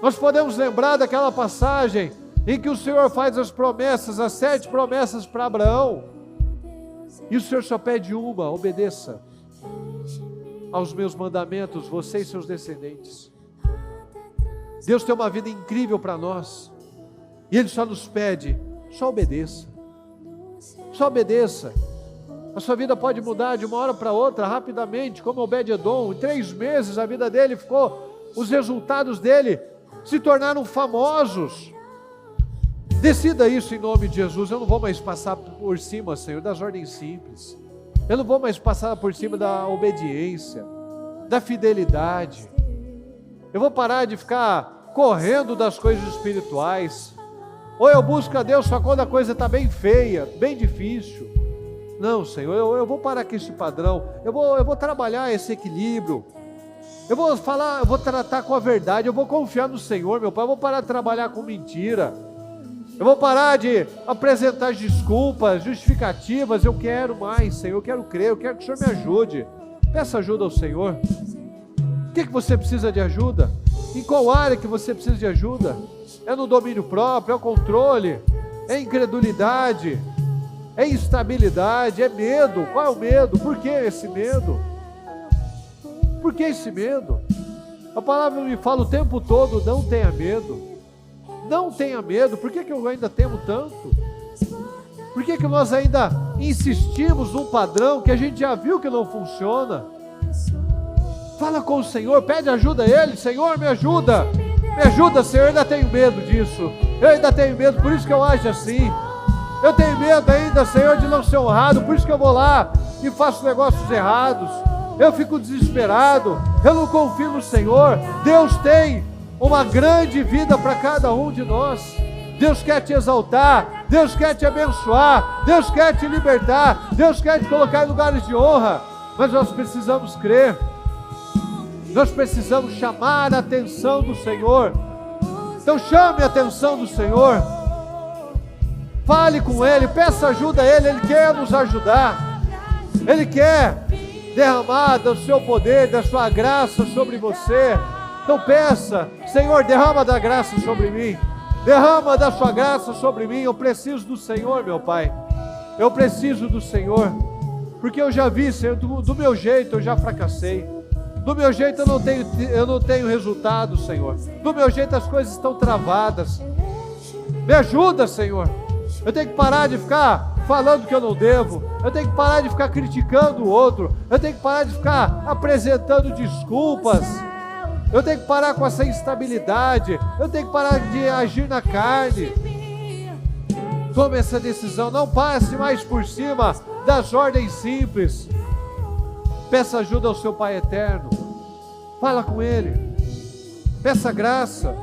Nós podemos lembrar daquela passagem em que o Senhor faz as promessas, as 7 promessas para Abraão, e o Senhor só pede uma: obedeça aos meus mandamentos, você e seus descendentes. Deus tem uma vida incrível para nós, e Ele só nos pede, só obedeça. Só obedeça. A sua vida pode mudar de uma hora para outra, rapidamente, como Obed-Edom. Em 3 meses a vida dele ficou, os resultados dele se tornaram famosos. Decida isso em nome de Jesus. Eu não vou mais passar por cima, Senhor, das ordens simples. Eu não vou mais passar por cima da obediência, da fidelidade. Eu vou parar de ficar correndo das coisas espirituais. Ou eu busco a Deus só quando a coisa está bem feia, bem difícil. Não, Senhor, eu vou parar com esse padrão, eu vou trabalhar esse equilíbrio, eu vou falar, eu vou tratar com a verdade, eu vou confiar no Senhor, meu Pai, eu vou parar de trabalhar com mentira, eu vou parar de apresentar desculpas, justificativas. Eu quero mais, Senhor, eu quero crer, eu quero que o Senhor me ajude. Peça ajuda ao Senhor. O que você precisa de ajuda? Em qual área que você precisa de ajuda? É no domínio próprio, é o controle, é incredulidade, é instabilidade, é medo. Qual é o medo? Por que esse medo? Por que esse medo? A palavra me fala o tempo todo: não tenha medo, não tenha medo. Por que eu ainda temo tanto? Por que nós ainda insistimos num padrão que a gente já viu que não funciona? Fala com o Senhor, pede ajuda a Ele. Senhor, me ajuda, Senhor, eu ainda tenho medo disso, eu ainda tenho medo, por isso que eu ajo assim, eu tenho medo ainda, Senhor, de não ser honrado, por isso que eu vou lá e faço negócios errados, eu fico desesperado, eu não confio no Senhor. Deus tem uma grande vida para cada um de nós, Deus quer te exaltar, Deus quer te abençoar, Deus quer te libertar, Deus quer te colocar em lugares de honra, mas nós precisamos crer. Nós precisamos chamar a atenção do Senhor. Então chame a atenção do Senhor. Fale com Ele, peça ajuda a Ele. Ele quer nos ajudar. Ele quer derramar do seu poder, da sua graça sobre você. Então peça: Senhor, derrama da graça sobre mim. Derrama da sua graça sobre mim. Eu preciso do Senhor, meu Pai. Eu preciso do Senhor. Porque eu já vi, Senhor, do meu jeito eu já fracassei. Do meu jeito eu não tenho resultado, Senhor. Do meu jeito as coisas estão travadas. Me ajuda, Senhor. Eu tenho que parar de ficar falando que eu não devo. Eu tenho que parar de ficar criticando o outro. Eu tenho que parar de ficar apresentando desculpas. Eu tenho que parar com essa instabilidade. Eu tenho que parar de agir na carne. Tome essa decisão. Não passe mais por cima das ordens simples. Peça ajuda ao seu Pai eterno. Fala com Ele. Peça graça.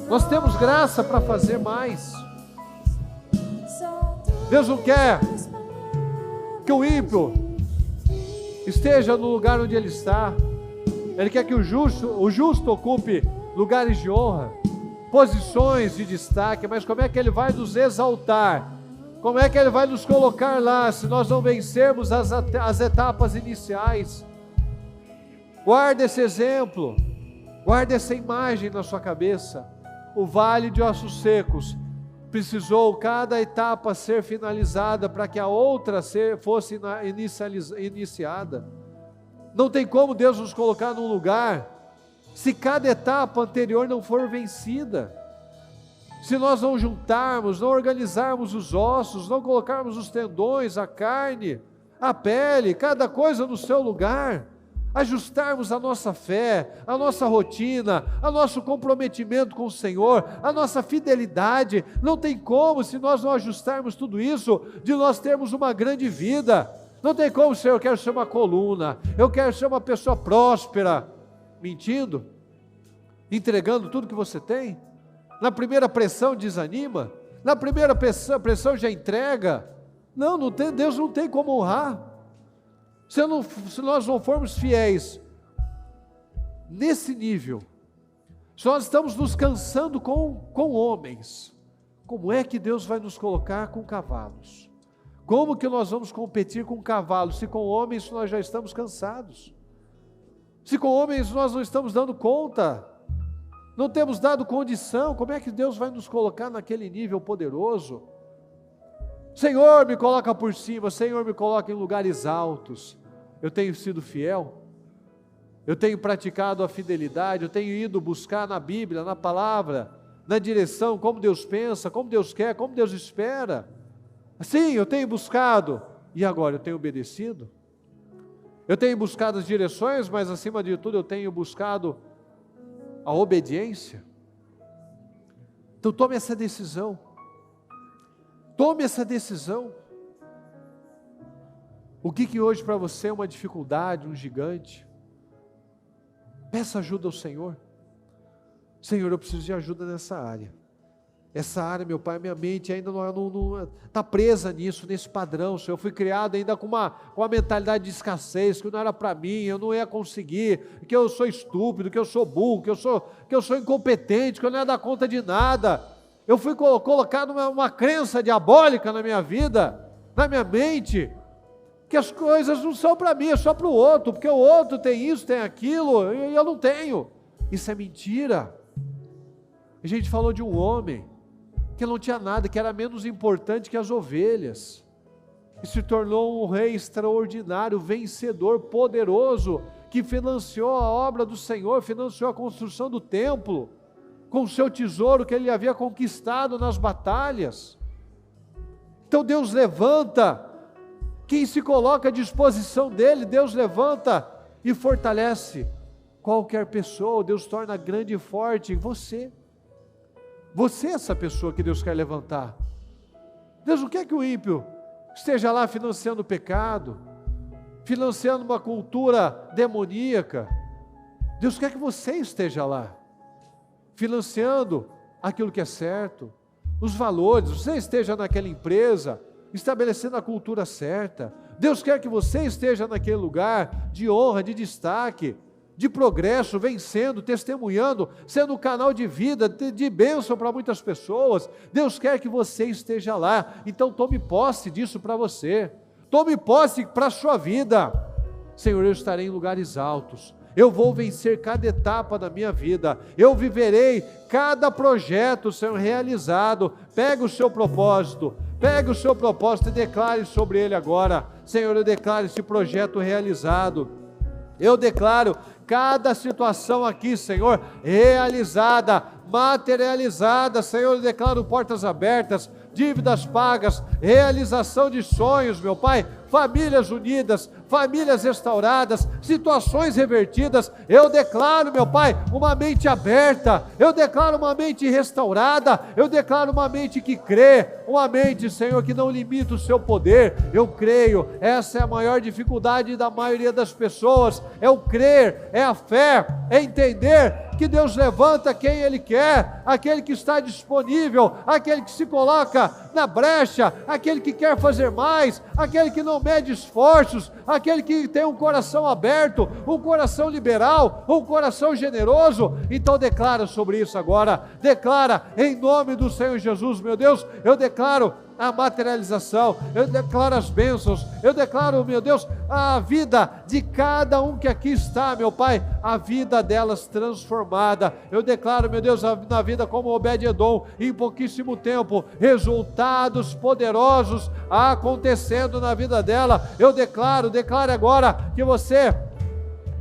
Nós temos graça para fazer mais. Deus não quer que o ímpio esteja no lugar onde ele está. Ele quer que o justo ocupe lugares de honra, posições de destaque. Mas como é que Ele vai nos exaltar? Como é que Ele vai nos colocar lá se nós não vencermos as etapas iniciais? Guarda esse exemplo, guarda essa imagem na sua cabeça. O vale de ossos secos precisou cada etapa ser finalizada para que a outra fosse iniciada. Não tem como Deus nos colocar num lugar se cada etapa anterior não for vencida. se nós não juntarmos, não organizarmos os ossos, não colocarmos os tendões, a carne, a pele, cada coisa no seu lugar, ajustarmos a nossa fé, a nossa rotina, o nosso comprometimento com o Senhor, a nossa fidelidade, não tem como, se nós não ajustarmos tudo isso, de nós termos uma grande vida. Não tem como, Senhor, eu quero ser uma coluna, eu quero ser uma pessoa próspera, mentindo, entregando tudo que você tem. Na primeira pressão desanima, na primeira pressão já entrega. Não tem, Deus não tem como honrar. Se nós não formos fiéis nesse nível, se nós estamos nos cansando com homens, como é que Deus vai nos colocar com cavalos? Como que nós vamos competir com cavalos, se com homens nós já estamos cansados? Se com homens nós não estamos dando conta, não temos dado condição, como é que Deus vai nos colocar naquele nível poderoso? Senhor, me coloca por cima, Senhor, me coloca em lugares altos. Eu tenho sido fiel, eu tenho praticado a fidelidade, eu tenho ido buscar na Bíblia, na palavra, na direção, como Deus pensa, como Deus quer, como Deus espera. Sim, eu tenho buscado, e agora eu tenho obedecido? Eu tenho buscado as direções, mas acima de tudo eu tenho buscado a obediência. Então tome essa decisão, O que hoje para você é uma dificuldade, um gigante? Peça ajuda ao Senhor. Senhor, eu preciso de ajuda nessa área. Essa área, meu Pai, minha mente ainda não está presa nisso, nesse padrão, Senhor. Eu fui criado ainda com uma mentalidade de escassez, que não era para mim, eu não ia conseguir, que eu sou estúpido, que eu sou burro, que eu sou incompetente, que eu não ia dar conta de nada. Eu fui colocado uma crença diabólica na minha vida, na minha mente, que as coisas não são para mim, é só para o outro, porque o outro tem isso, tem aquilo, e eu não tenho. Isso é mentira. A gente falou de um homem que não tinha nada, que era menos importante que as ovelhas, e se tornou um rei extraordinário, vencedor, poderoso, que financiou a obra do Senhor, financiou a construção do templo, com o seu tesouro que ele havia conquistado nas batalhas. Então Deus levanta quem se coloca à disposição dele, Deus levanta e fortalece qualquer pessoa, Deus torna grande e forte você. Você é essa pessoa que Deus quer levantar. Deus não quer que o ímpio esteja lá financiando o pecado, financiando uma cultura demoníaca. Deus quer que você esteja lá, financiando aquilo que é certo, os valores, você esteja naquela empresa, estabelecendo a cultura certa. Deus quer que você esteja naquele lugar de honra, de destaque, de progresso, vencendo, testemunhando, sendo um canal de vida, de bênção para muitas pessoas. Deus quer que você esteja lá, então tome posse disso para você, tome posse para a sua vida. Senhor, eu estarei em lugares altos, eu vou vencer cada etapa da minha vida, eu viverei cada projeto, Senhor, realizado. Pega o seu propósito e declare sobre ele agora. Senhor, eu declaro esse projeto realizado, eu declaro cada situação aqui, Senhor, realizada, materializada. Senhor, eu declaro portas abertas, dívidas pagas, realização de sonhos, meu Pai, famílias unidas, famílias restauradas, situações revertidas. Eu declaro, meu Pai, uma mente aberta, eu declaro uma mente restaurada, eu declaro uma mente que crê, uma mente, Senhor, que não limita o seu poder. Eu creio, essa é a maior dificuldade da maioria das pessoas, é o crer, é a fé, é entender que Deus levanta quem Ele quer, aquele que está disponível, aquele que se coloca na brecha, aquele que quer fazer mais, aquele que não mede esforços, aquele que tem um coração aberto, um coração liberal, um coração generoso. Então declara sobre isso agora, declara em nome do Senhor Jesus, meu Deus. Eu declaro a materialização, eu declaro as bênçãos, eu declaro, meu Deus, a vida de cada um que aqui está, meu Pai, a vida delas transformada. Eu declaro, meu Deus, na vida como Obed-Edom, em pouquíssimo tempo, resultados poderosos acontecendo na vida dela. Eu declaro agora que você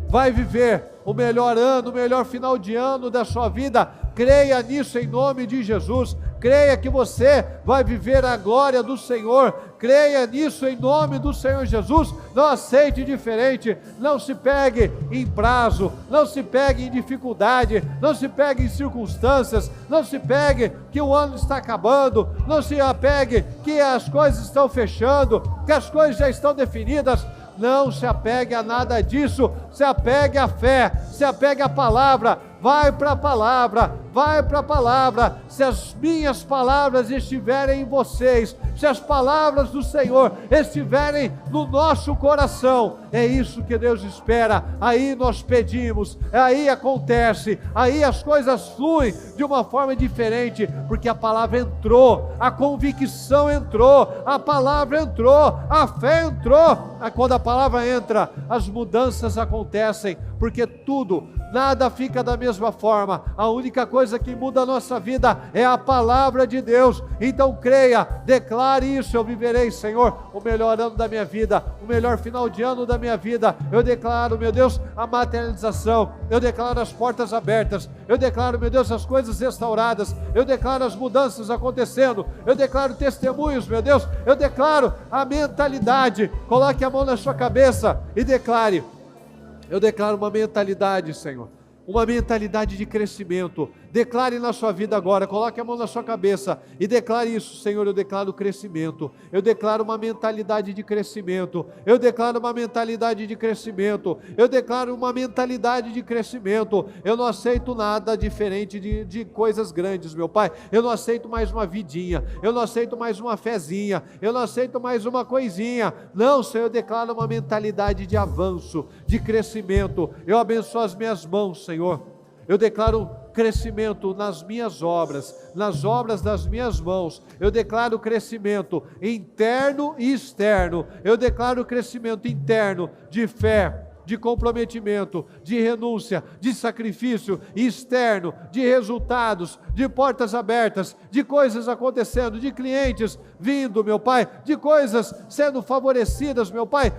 vai viver o melhor ano, o melhor final de ano da sua vida. Creia nisso em nome de Jesus, creia que você vai viver a glória do Senhor, creia nisso em nome do Senhor Jesus. Não aceite diferente, não se pegue em prazo, não se pegue em dificuldade, não se pegue em circunstâncias, não se pegue que o ano está acabando, não se apegue que as coisas estão fechando, que as coisas já estão definidas. Não se apegue a nada disso, se apegue à fé, se apegue à palavra, vai para a palavra, vai para a palavra. Se as minhas palavras estiverem em vocês, se as palavras do Senhor estiverem no nosso coração, é isso que Deus espera. Aí nós pedimos, aí acontece, aí as coisas fluem de uma forma diferente, porque a palavra entrou, a convicção entrou, a palavra entrou, a fé entrou. Quando a palavra entra, as mudanças acontecem, porque tudo, nada fica da mesma forma. A única coisa que muda a nossa vida é a palavra de Deus. Então creia, declare isso: eu viverei, Senhor, o melhor ano da minha vida, o melhor final de ano da minha vida. Eu declaro, meu Deus, a materialização, eu declaro as portas abertas, eu declaro, meu Deus, as coisas restauradas, eu declaro as mudanças acontecendo, eu declaro testemunhos, meu Deus, eu declaro a mentalidade. Coloque a mão na sua cabeça e declare: eu declaro uma mentalidade, Senhor, uma mentalidade de crescimento. Declare na sua vida agora, coloque a mão na sua cabeça e declare isso: Senhor, eu declaro crescimento, eu declaro uma mentalidade de crescimento, eu declaro uma mentalidade de crescimento, eu declaro uma mentalidade de crescimento. Eu não aceito nada diferente de coisas grandes, meu Pai. Eu não aceito mais uma vidinha, eu não aceito mais uma fezinha, eu não aceito mais uma coisinha. Não, Senhor, eu declaro uma mentalidade de avanço, de crescimento. Eu abençoo as minhas mãos, Senhor. Eu declaro crescimento nas minhas obras, nas obras das minhas mãos. Eu declaro crescimento interno e externo. Eu declaro crescimento interno de fé, de comprometimento, de renúncia, de sacrifício, e externo de resultados, de portas abertas, de coisas acontecendo, de clientes vindo, meu Pai, de coisas sendo favorecidas, meu Pai,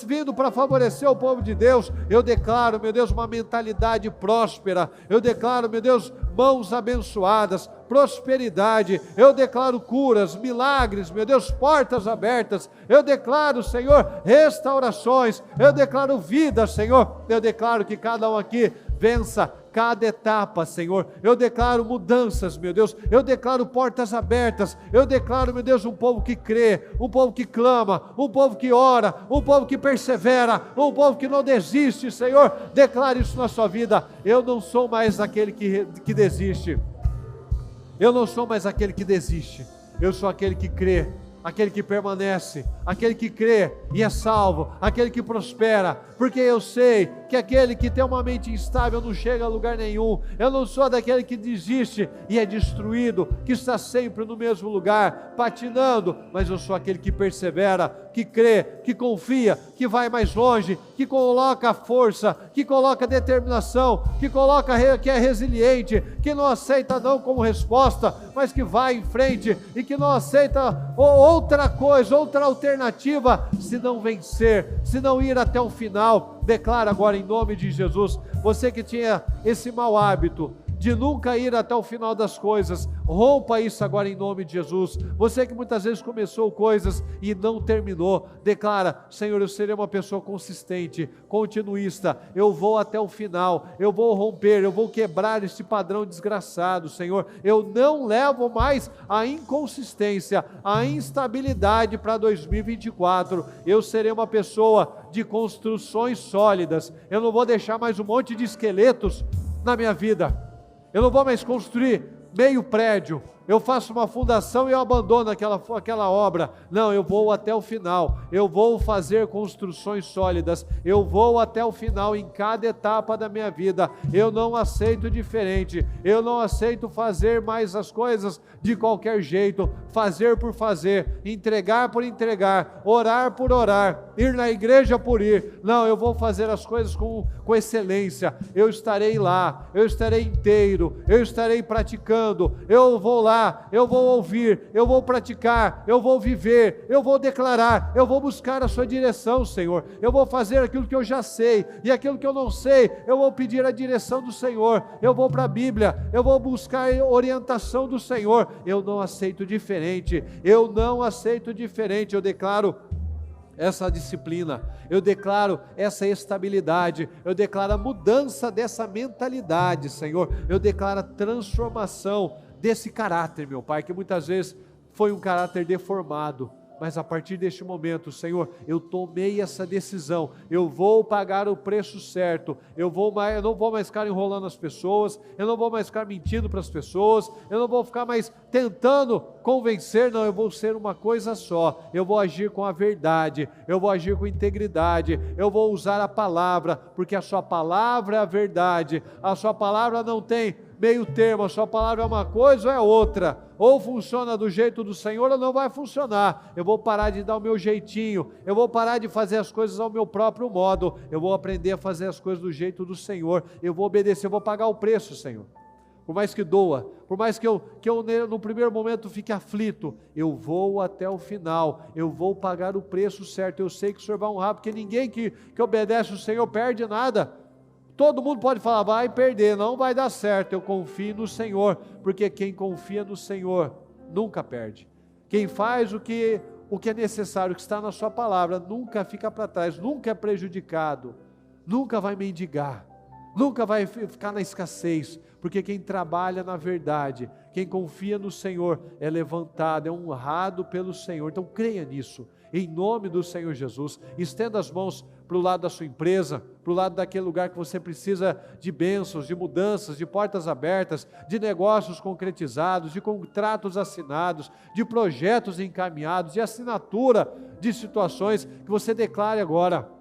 vindo para favorecer o povo de Deus. Eu declaro, meu Deus, uma mentalidade próspera. Eu declaro, meu Deus, mãos abençoadas, prosperidade. Eu declaro curas, milagres, meu Deus, portas abertas. Eu declaro, Senhor, restaurações. Eu declaro vida, Senhor. Eu declaro que cada um aqui vença cada etapa, Senhor. Eu declaro mudanças, meu Deus. Eu declaro portas abertas. Eu declaro, meu Deus, um povo que crê, um povo que clama, um povo que ora, um povo que persevera, um povo que não desiste, Senhor. Declare isso na sua vida. Eu não sou mais aquele que desiste. Eu não sou mais aquele que desiste. Eu sou aquele que crê, aquele que permanece, aquele que crê e é salvo, aquele que prospera, porque eu sei que aquele que tem uma mente instável não chega a lugar nenhum. Eu não sou daquele que desiste e é destruído, que está sempre no mesmo lugar, patinando, mas eu sou aquele que persevera, que crê, que confia, que vai mais longe, que coloca força, que coloca determinação, que é resiliente, que não aceita não como resposta, mas que vai em frente e que não aceita outra coisa, outra alternativa, se não vencer, se não ir até o final. Declara agora em nome de Jesus, você que tinha esse mau hábito de nunca ir até o final das coisas, rompa isso agora em nome de Jesus. Você que muitas vezes começou coisas e não terminou, declara: Senhor, eu serei uma pessoa consistente, continuista, eu vou até o final, eu vou romper, eu vou quebrar esse padrão desgraçado, Senhor. Eu não levo mais a inconsistência, a instabilidade para 2024, eu serei uma pessoa de construções sólidas. Eu não vou deixar mais um monte de esqueletos na minha vida. Eu não vou mais construir meio prédio, eu faço uma fundação e eu abandono aquela obra. Não, eu vou até o final, eu vou fazer construções sólidas, eu vou até o final em cada etapa da minha vida. Eu não aceito diferente, eu não aceito fazer mais as coisas de qualquer jeito, fazer por fazer, entregar por entregar, orar por orar, ir na igreja por ir. Não, eu vou fazer as coisas com excelência. Eu estarei lá, eu estarei inteiro, eu estarei praticando, eu vou lá falar, eu vou ouvir, eu vou praticar, eu vou viver, eu vou declarar, eu vou buscar a sua direção, Senhor. Eu vou fazer aquilo que eu já sei, e aquilo que eu não sei, eu vou pedir a direção do Senhor. Eu vou para a Bíblia, eu vou buscar a orientação do Senhor. Eu não aceito diferente, eu não aceito diferente. Eu declaro essa disciplina, eu declaro essa estabilidade, eu declaro a mudança dessa mentalidade, Senhor. Eu declaro a transformação desse caráter, meu Pai, que muitas vezes foi um caráter deformado, mas a partir deste momento, Senhor, eu tomei essa decisão, eu vou pagar o preço certo, eu não vou mais ficar enrolando as pessoas, eu não vou mais ficar mentindo para as pessoas, eu não vou ficar mais tentando convencer, não, eu vou ser uma coisa só, eu vou agir com a verdade, eu vou agir com integridade, eu vou usar a palavra, porque a sua palavra é a verdade, a sua palavra não tem meio termo, a sua palavra é uma coisa ou é outra, ou funciona do jeito do Senhor ou não vai funcionar. Eu vou parar de dar o meu jeitinho, eu vou parar de fazer as coisas ao meu próprio modo, eu vou aprender a fazer as coisas do jeito do Senhor, eu vou obedecer, eu vou pagar o preço, Senhor. Por mais que doa, por mais que eu no primeiro momento fique aflito, eu vou até o final, eu vou pagar o preço certo. Eu sei que o Senhor vai honrar, porque ninguém que obedece o Senhor perde nada. Todo mundo pode falar, vai perder, não vai dar certo. Eu confio no Senhor, porque quem confia no Senhor nunca perde. Quem faz o que é necessário, o que está na sua palavra, nunca fica para trás, nunca é prejudicado, nunca vai mendigar, nunca vai ficar na escassez, porque quem trabalha na verdade, quem confia no Senhor, é levantado, é honrado pelo Senhor. Então creia nisso, em nome do Senhor Jesus. Estenda as mãos para o lado da sua empresa, para o lado daquele lugar que você precisa de bênçãos, de mudanças, de portas abertas, de negócios concretizados, de contratos assinados, de projetos encaminhados, de assinatura de situações, que você declare agora.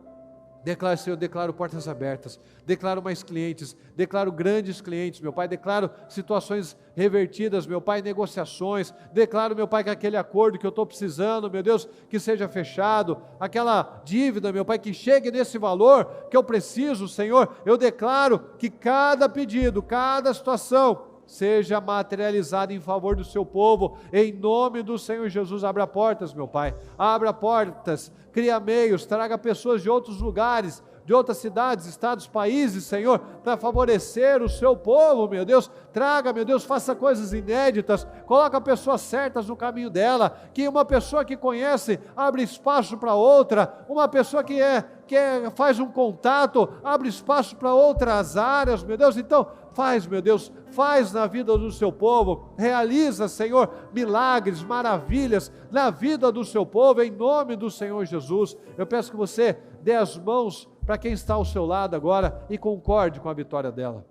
Declaro, Senhor, declaro portas abertas, declaro mais clientes, declaro grandes clientes, meu Pai, declaro situações revertidas, meu Pai, negociações, declaro, meu Pai, que aquele acordo que eu estou precisando, meu Deus, que seja fechado, aquela dívida, meu Pai, que chegue nesse valor que eu preciso, Senhor. Eu declaro que cada pedido, cada situação seja materializado em favor do seu povo, em nome do Senhor Jesus. Abra portas, meu Pai, abra portas, cria meios, traga pessoas de outros lugares, de outras cidades, estados, países, Senhor, para favorecer o seu povo, meu Deus. Traga, meu Deus, faça coisas inéditas, coloca pessoas certas no caminho dela, que uma pessoa que conhece, abre espaço para outra, uma pessoa que faz um contato, abre espaço para outras áreas, meu Deus. Então, faz, meu Deus, faz na vida do seu povo, realiza, Senhor, milagres, maravilhas na vida do seu povo, em nome do Senhor Jesus. Eu peço que você dê as mãos para quem está ao seu lado agora e concorde com a vitória dela,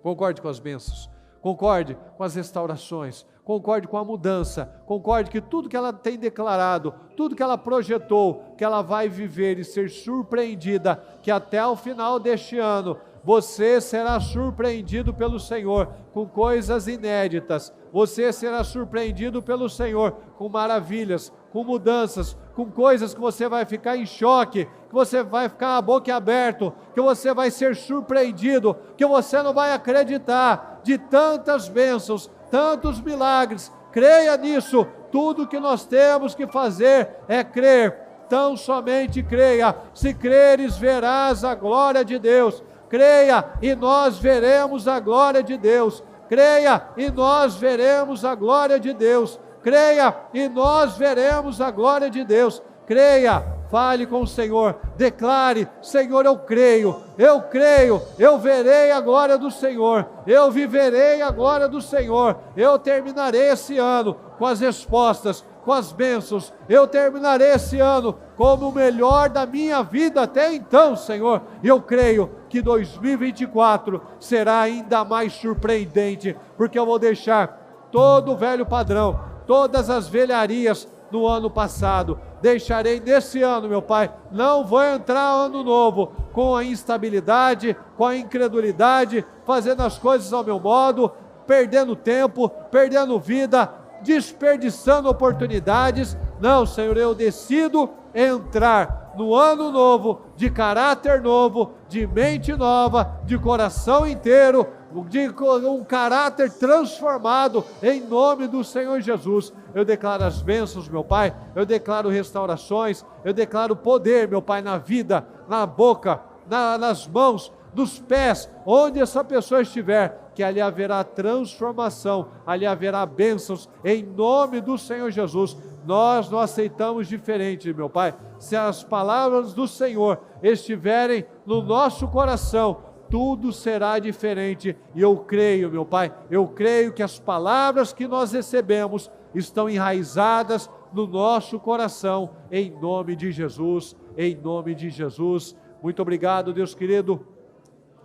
concorde com as bênçãos, concorde com as restaurações, concorde com a mudança, concorde que tudo que ela tem declarado, tudo que ela projetou, que ela vai viver e ser surpreendida, que até o final deste ano, você será surpreendido pelo Senhor com coisas inéditas, você será surpreendido pelo Senhor com maravilhas, com mudanças, com coisas que você vai ficar em choque, que você vai ficar a boca aberta, que você vai ser surpreendido, que você não vai acreditar, de tantas bênçãos, tantos milagres. Creia nisso. Tudo que nós temos que fazer é crer, tão somente creia. Se creres, verás a glória de Deus. Creia e nós veremos a glória de Deus. Creia e nós veremos a glória de Deus. Creia e nós veremos a glória de Deus. Creia, fale com o Senhor, declare: Senhor, eu creio, eu verei a glória do Senhor, eu viverei a glória do Senhor, eu terminarei esse ano com as respostas, com as bênçãos, eu terminarei esse ano como o melhor da minha vida até então, Senhor. Eu creio que 2024 será ainda mais surpreendente, porque eu vou deixar todo o velho padrão, todas as velharias do ano passado, deixarei nesse ano, meu Pai. Não vou entrar ano novo com a instabilidade, com a incredulidade, fazendo as coisas ao meu modo, perdendo tempo, perdendo vida, desperdiçando oportunidades. Não, Senhor, eu decido entrar no ano novo, de caráter novo, de mente nova, de coração inteiro, de um caráter transformado, em nome do Senhor Jesus. Eu declaro as bênçãos, meu Pai, eu declaro restaurações, eu declaro poder, meu Pai, na vida, na boca, nas mãos, dos pés, onde essa pessoa estiver, que ali haverá transformação, ali haverá bênçãos, em nome do Senhor Jesus. Nós não aceitamos diferente, meu Pai. Se as palavras do Senhor estiverem no nosso coração, tudo será diferente. E eu creio, meu Pai, eu creio que as palavras que nós recebemos estão enraizadas no nosso coração, em nome de Jesus, em nome de Jesus. Muito obrigado, Deus querido.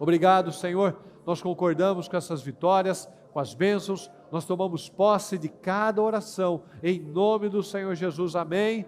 Obrigado, Senhor. Nós concordamos com essas vitórias, com as bênçãos. Nós tomamos posse de cada oração, em nome do Senhor Jesus. Amém.